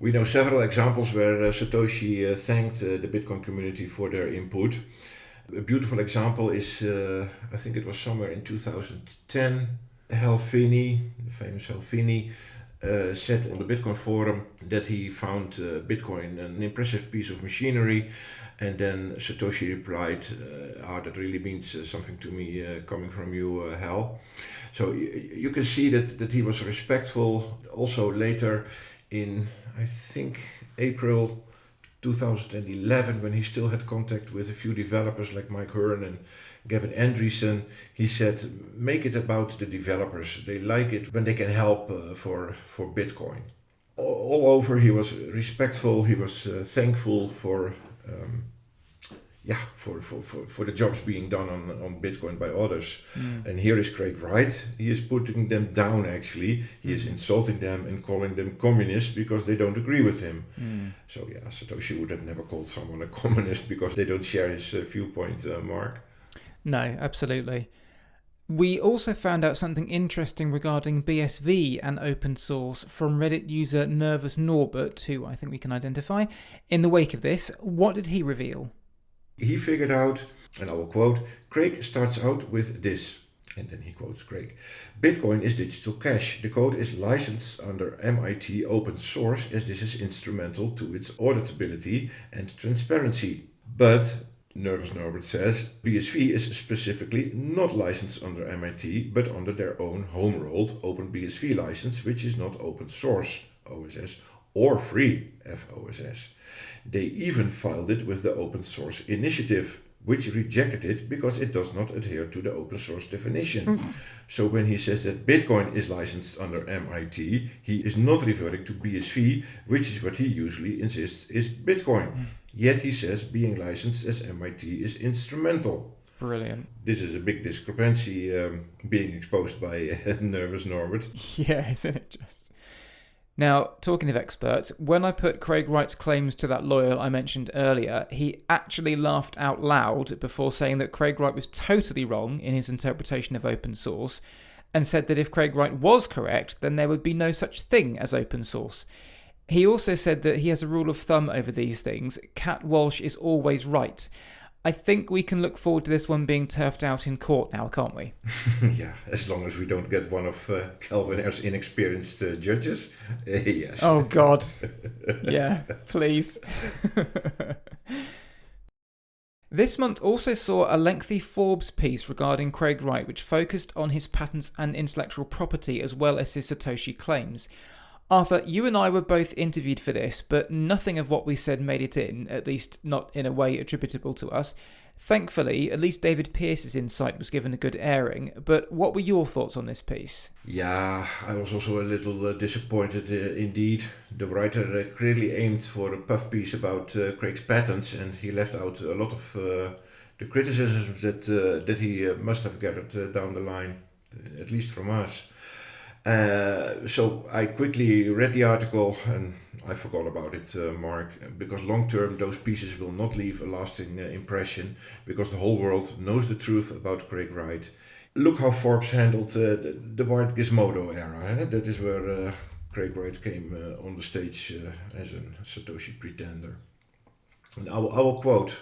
We know several examples where Satoshi thanked the Bitcoin community for their input. A beautiful example is, I think it was somewhere in 2010, Hal Finney, the famous Hal Finney, said on the Bitcoin forum that he found Bitcoin an impressive piece of machinery, and then Satoshi replied, that really means something to me coming from you, Hal. So you can see that he was respectful. Also later in, I think, April 2011, when he still had contact with a few developers like Mike Hearn and Gavin Andreessen, he said, make it about the developers. They like it when they can help for Bitcoin. All over he was respectful, he was thankful for the jobs being done on Bitcoin by others. And here is Craig Wright. He is putting them down, actually. He is insulting them and calling them communists because they don't agree with him. So yeah, Satoshi would have never called someone a communist because they don't share his viewpoint, Mark. No, absolutely. We also found out something interesting regarding BSV and open source from Reddit user Nervous Norbert, who I think we can identify. In the wake of this, what did he reveal? He figured out, and I will quote, Craig starts out with this, and then he quotes Craig. Bitcoin is digital cash. The code is licensed under MIT open source as this is instrumental to its auditability and transparency. But, Nervous Norbert says, BSV is specifically not licensed under MIT, but under their own home-rolled OpenBSV license, which is not open source, OSS, or free, FOSS. They even filed it with the Open Source Initiative, which rejected it because it does not adhere to the open source definition. So when he says that Bitcoin is licensed under MIT, he is not referring to BSV, which is what he usually insists is Bitcoin. Yet he says being licensed as MIT is instrumental. Brilliant. This is a big discrepancy being exposed by Nervous Norbert. Yeah, isn't it just? Now, talking of experts, when I put Craig Wright's claims to that lawyer I mentioned earlier, he actually laughed out loud before saying that Craig Wright was totally wrong in his interpretation of open source, and said that if Craig Wright was correct, then there would be no such thing as open source. He also said that he has a rule of thumb over these things: Cat Walsh is always right. I think we can look forward to this one being turfed out in court now, can't we? Yeah, as long as we don't get one of Calvin Ayre's inexperienced judges. Yes. Oh, God. Yeah, please. This month also saw a lengthy Forbes piece regarding Craig Wright, which focused on his patents and intellectual property as well as his Satoshi claims. Arthur, you and I were both interviewed for this, but nothing of what we said made it in, at least not in a way attributable to us. Thankfully, at least David Pearce's insight was given a good airing, but what were your thoughts on this piece? Yeah, I was also a little disappointed indeed. The writer clearly aimed for a puff piece about Craig's patents, and he left out a lot of the criticisms that he must have gathered down the line, at least from us. So I quickly read the article and I forgot about it, Mark, because long term those pieces will not leave a lasting impression, because the whole world knows the truth about Craig Wright. Look how Forbes handled the Wired Gizmodo era. Eh? That is where Craig Wright came on the stage as a Satoshi pretender. And I will quote.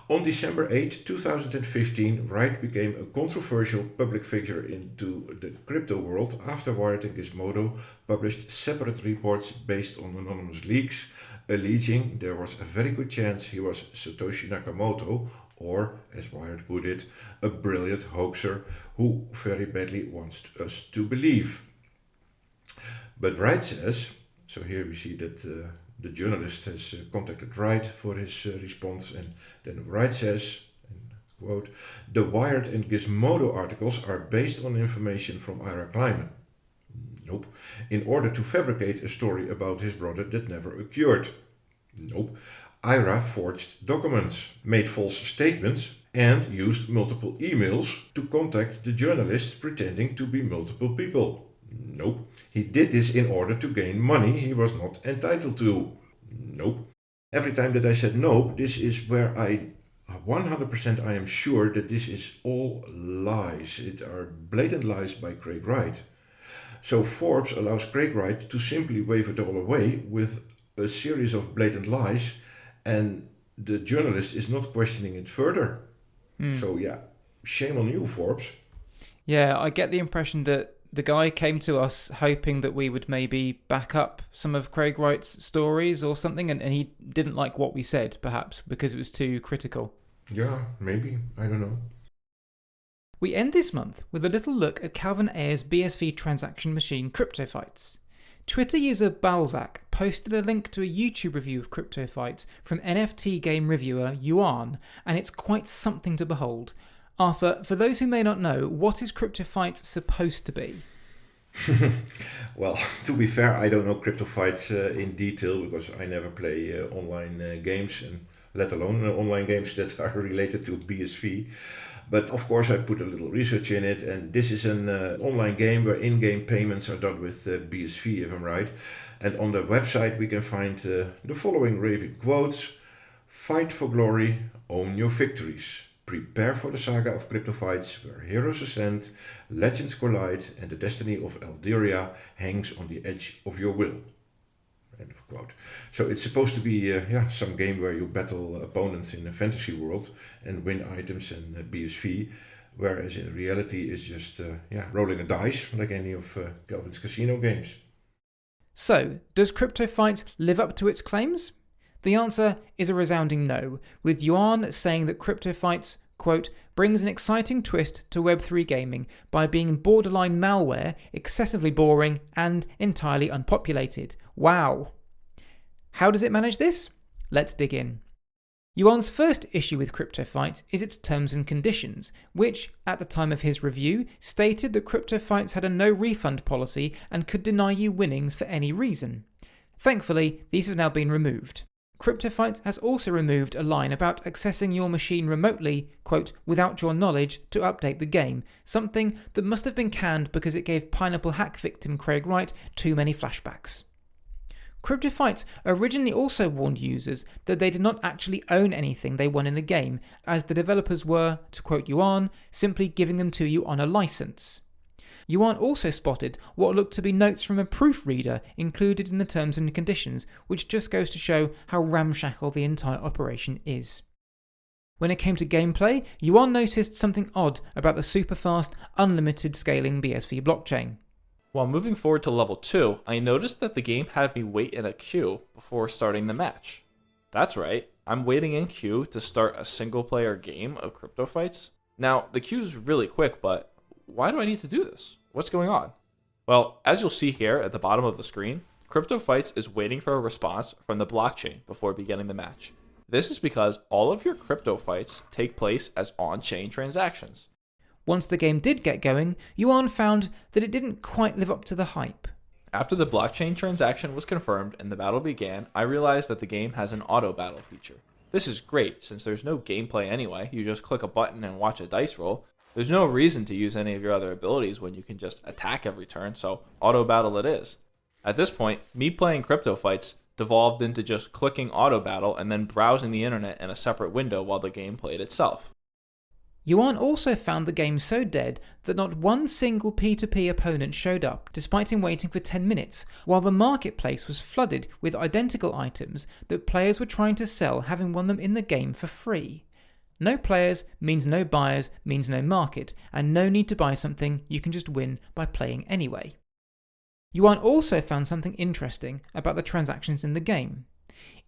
On December 8, 2015, Wright became a controversial public figure into the crypto world after Wired and Gizmodo published separate reports based on anonymous leaks, alleging there was a very good chance he was Satoshi Nakamoto, or, as Wired put it, a brilliant hoaxer who very badly wants us to believe. But Wright says, so here we see that the journalist has contacted Wright for his response, and then Wright says, and quote, "The Wired and Gizmodo articles are based on information from Ira Kleiman." Nope. In order to fabricate a story about his brother that never occurred. Nope. Ira forged documents, made false statements, and used multiple emails to contact the journalists pretending to be multiple people. Nope. He did this in order to gain money he was not entitled to. Nope. Every time that I said nope, this is where I 100% I am sure that this is all lies. It are blatant lies by Craig Wright. So Forbes allows Craig Wright to simply wave it all away with a series of blatant lies, and the journalist is not questioning it further. So yeah, shame on you, Forbes. Yeah, I get the impression that the guy came to us hoping that we would maybe back up some of Craig Wright's stories or something, and he didn't like what we said, perhaps, because it was too critical. Yeah, maybe. I don't know. We end this month with a little look at Calvin Ayer's BSV transaction machine CryptoFights. Twitter user Balzac posted a link to a YouTube review of CryptoFights from NFT game reviewer Yuan, and it's quite something to behold. Arthur, for those who may not know, what is CryptoFights supposed to be? Well, to be fair, I don't know CryptoFights in detail because I never play online games, and let alone online games that are related to BSV. But of course I put a little research in it, and this is an online game where in-game payments are done with BSV, if I'm right. And on the website we can find the following raving quotes: "Fight for glory, own your victories. Prepare for the saga of CryptoFights, where heroes ascend, legends collide, and the destiny of Elderia hangs on the edge of your will." End of quote. So it's supposed to be some game where you battle opponents in a fantasy world and win items and BSV, whereas in reality it's just rolling a dice like any of Kelvin's casino games. So, does CryptoFights live up to its claims? The answer is a resounding no, with Yuan saying that CryptoFights, quote, "brings an exciting twist to Web3 gaming by being borderline malware, excessively boring, and entirely unpopulated. Wow." How does it manage this? Let's dig in. Yuan's first issue with CryptoFights is its terms and conditions, which, at the time of his review, stated that CryptoFights had a no-refund policy and could deny you winnings for any reason. Thankfully, these have now been removed. CryptoFights has also removed a line about accessing your machine remotely, quote, "without your knowledge, to update the game," something that must have been canned because it gave Pineapple hack victim Craig Wright too many flashbacks. CryptoFights originally also warned users that they did not actually own anything they won in the game, as the developers were, to quote Yuan, simply giving them to you on a license. Yuan also spotted what looked to be notes from a proofreader included in the terms and conditions, which just goes to show how ramshackle the entire operation is. When it came to gameplay, Yuan noticed something odd about the super-fast, unlimited scaling BSV blockchain. While moving forward to level 2, I noticed that the game had me wait in a queue before starting the match. That's right, I'm waiting in queue to start a single-player game of CryptoFights. Now, the queue's really quick, but why do I need to do this? What's going on? Well, as you'll see here at the bottom of the screen, CryptoFights is waiting for a response from the blockchain before beginning the match. This is because all of your crypto fights take place as on-chain transactions. Once the game did get going, Yuan found that it didn't quite live up to the hype. After the blockchain transaction was confirmed and the battle began, I realized that the game has an auto battle feature. This is great, since there's no gameplay anyway, you just click a button and watch a dice roll. There's no reason to use any of your other abilities when you can just attack every turn, so auto battle it is. At this point, me playing CryptoFights devolved into just clicking auto battle and then browsing the internet in a separate window while the game played itself. Yuan also found the game so dead that not one single P2P opponent showed up, despite him waiting for 10 minutes, while the marketplace was flooded with identical items that players were trying to sell, having won them in the game for free. No players means no buyers means no market, and no need to buy something you can just win by playing anyway. Yuan also found something interesting about the transactions in the game.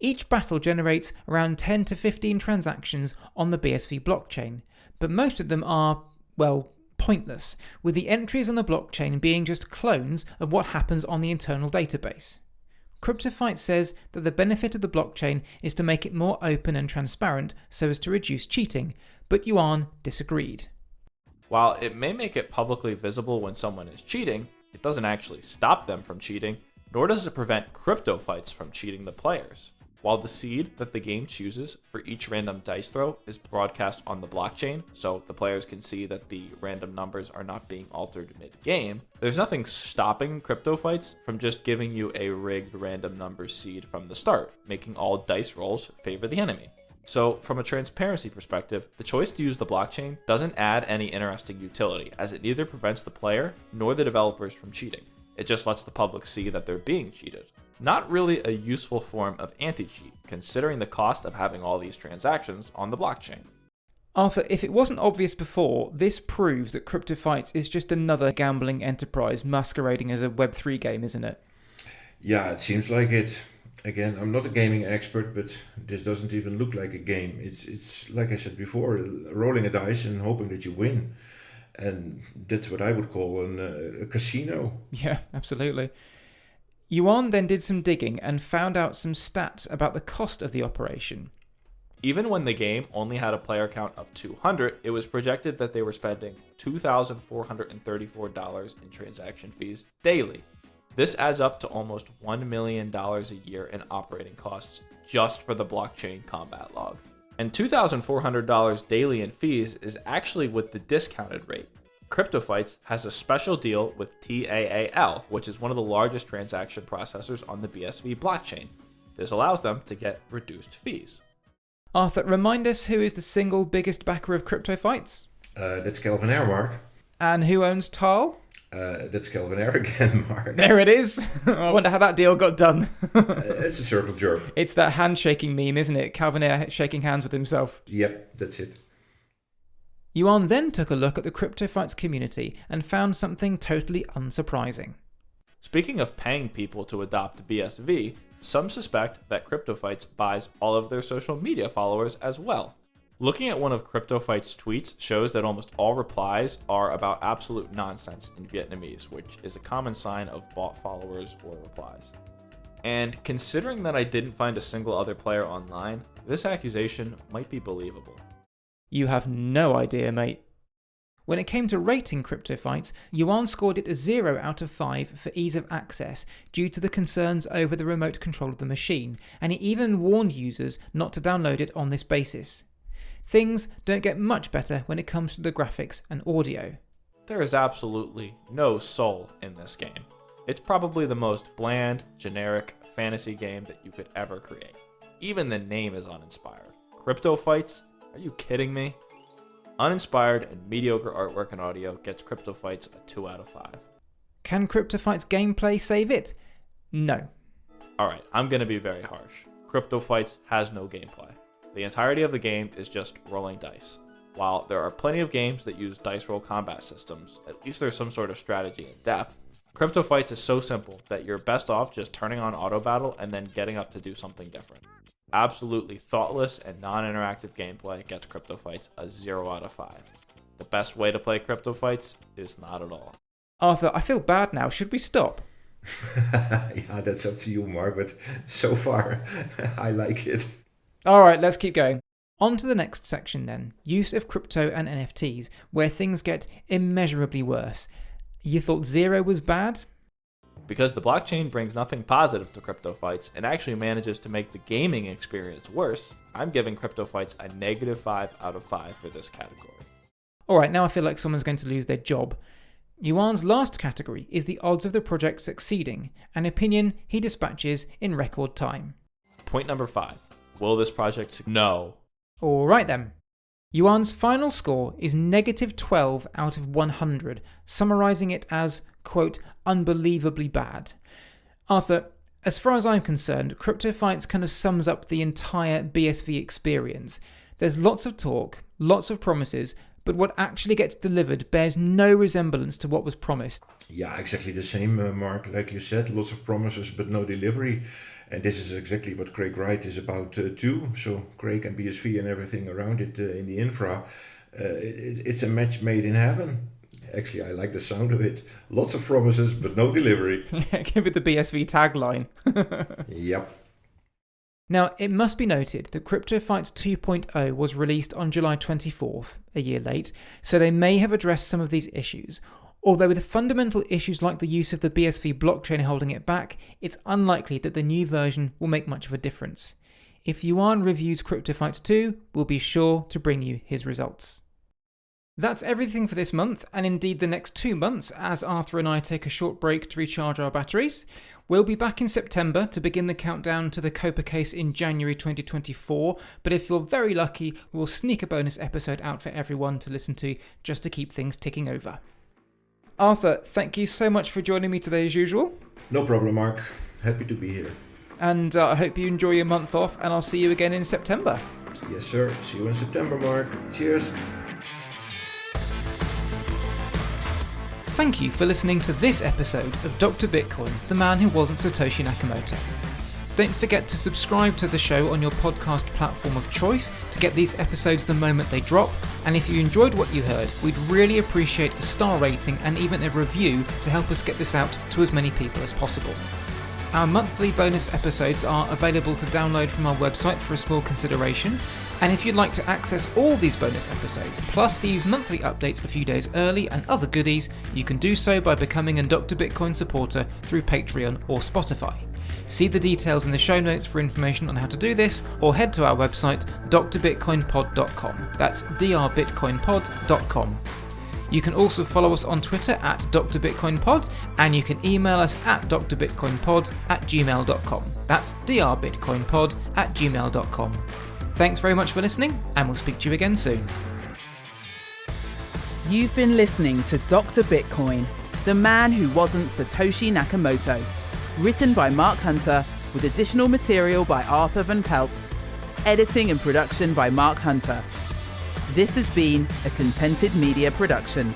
Each battle generates around 10 to 15 transactions on the BSV blockchain, but most of them are, well, pointless, with the entries on the blockchain being just clones of what happens on the internal database. CryptoFights says that the benefit of the blockchain is to make it more open and transparent so as to reduce cheating, but Yuan disagreed. While it may make it publicly visible when someone is cheating, it doesn't actually stop them from cheating, nor does it prevent CryptoFights from cheating the players. While the seed that the game chooses for each random dice throw is broadcast on the blockchain, so the players can see that the random numbers are not being altered mid-game, there's nothing stopping CryptoFights from just giving you a rigged random number seed from the start, making all dice rolls favor the enemy. So from a transparency perspective, the choice to use the blockchain doesn't add any interesting utility, as it neither prevents the player nor the developers from cheating. It just lets the public see that they're being cheated. Not really a useful form of anti-cheat, considering the cost of having all these transactions on the blockchain. Arthur, if it wasn't obvious before, this proves that CryptoFights is just another gambling enterprise masquerading as a Web3 game, isn't it? Yeah, it seems like it. Again, I'm not a gaming expert, but this doesn't even look like a game. It's like I said before, rolling a dice and hoping that you win. And that's what I would call a casino. Yeah, absolutely. Yuan then did some digging and found out some stats about the cost of the operation. Even when the game only had a player count of 200, it was projected that they were spending $2,434 in transaction fees daily. This adds up to almost $1 million a year in operating costs just for the blockchain combat log. And $2,400 daily in fees is actually with the discounted rate. CryptoFights has a special deal with TAAL, which is one of the largest transaction processors on the BSV blockchain. This allows them to get reduced fees. Arthur, remind us who is the single biggest backer of CryptoFights? That's Kelvin Air, Mark. And who owns Tal? That's Kelvin Air again, Mark. There it is. I wonder how that deal got done. It's a circle jerk. It's that handshaking meme, isn't it? Calvin Air shaking hands with himself. Yep, that's it. Yuan then took a look at the CryptoFights community and found something totally unsurprising. Speaking of paying people to adopt BSV, some suspect that CryptoFights buys all of their social media followers as well. Looking at one of CryptoFights' tweets shows that almost all replies are about absolute nonsense in Vietnamese, which is a common sign of bot followers or replies. And considering that I didn't find a single other player online, this accusation might be believable. You have no idea, mate. When it came to rating CryptoFights, Yuan scored it a 0 out of 5 for ease of access due to the concerns over the remote control of the machine, and he even warned users not to download it on this basis. Things don't get much better when it comes to the graphics and audio. There is absolutely no soul in this game. It's probably the most bland, generic fantasy game that you could ever create. Even the name is uninspired. CryptoFights? Are you kidding me? Uninspired and mediocre artwork and audio gets CryptoFights a 2 out of 5. Can CryptoFights gameplay save it? No. Alright, I'm gonna be very harsh. CryptoFights has no gameplay. The entirety of the game is just rolling dice. While there are plenty of games that use dice roll combat systems, at least there's some sort of strategy and depth. CryptoFights is so simple that you're best off just turning on auto battle and then getting up to do something different. Absolutely thoughtless and non-interactive gameplay gets CryptoFights a 0 out of 5. The best way to play CryptoFights is not at all. Arthur, I feel bad now. Should we stop? Yeah, that's up to you, Mark, but so far I like it. Alright, let's keep going. On to the next section then, use of crypto and NFTs, where things get immeasurably worse. You thought zero was bad? Because the blockchain brings nothing positive to CryptoFights and actually manages to make the gaming experience worse, I'm giving CryptoFights a -5 out of 5 for this category. Alright, now I feel like someone's going to lose their job. Yuan's last category is the odds of the project succeeding, an opinion he dispatches in record time. Point number 5. Will this project No. Alright then. Yuan's final score is -12 out of 100, summarising it as, quote, unbelievably bad. Arthur, as far as I'm concerned, CryptoFights kind of sums up the entire BSV experience. There's lots of talk, lots of promises, but what actually gets delivered bears no resemblance to what was promised. Yeah, exactly the same, Mark. Like you said, lots of promises, but no delivery. And this is exactly what Craig Wright is about too. So Craig and BSV and everything around it in the infra, it's a match made in heaven. Actually, I like the sound of it. Lots of promises, but no delivery. Give it the BSV tagline. Yep. Now, it must be noted that CryptoFights 2.0 was released on July 24th, a year late, so they may have addressed some of these issues. Although with fundamental issues like the use of the BSV blockchain holding it back, it's unlikely that the new version will make much of a difference. If Yuan reviews CryptoFights 2, we'll be sure to bring you his results. That's everything for this month, and indeed the next 2 months, as Arthur and I take a short break to recharge our batteries. We'll be back in September to begin the countdown to the Copa case in January 2024, but if you're very lucky, we'll sneak a bonus episode out for everyone to listen to, just to keep things ticking over. Arthur, thank you so much for joining me today as usual. No problem, Mark. Happy to be here. And I hope you enjoy your month off, and I'll see you again in September. Yes, sir. See you in September, Mark. Cheers. Thank you for listening to this episode of Dr. Bitcoin, the man who wasn't Satoshi Nakamoto. Don't forget to subscribe to the show on your podcast platform of choice to get these episodes the moment they drop, and if you enjoyed what you heard, we'd really appreciate a star rating and even a review to help us get this out to as many people as possible. Our monthly bonus episodes are available to download from our website for a small consideration, and if you'd like to access all these bonus episodes, plus these monthly updates a few days early and other goodies, you can do so by becoming a Dr. Bitcoin supporter through Patreon or Spotify. See the details in the show notes for information on how to do this, or head to our website drbitcoinpod.com. That's drbitcoinpod.com. You can also follow us on Twitter at drbitcoinpod, and you can email us at drbitcoinpod@gmail.com. That's drbitcoinpod@gmail.com. Thanks very much for listening, and we'll speak to you again soon. You've been listening to Dr. Bitcoin, the man who wasn't Satoshi Nakamoto. Written by Mark Hunter, with additional material by Arthur Van Pelt. Editing and production by Mark Hunter. This has been a Contented Media production.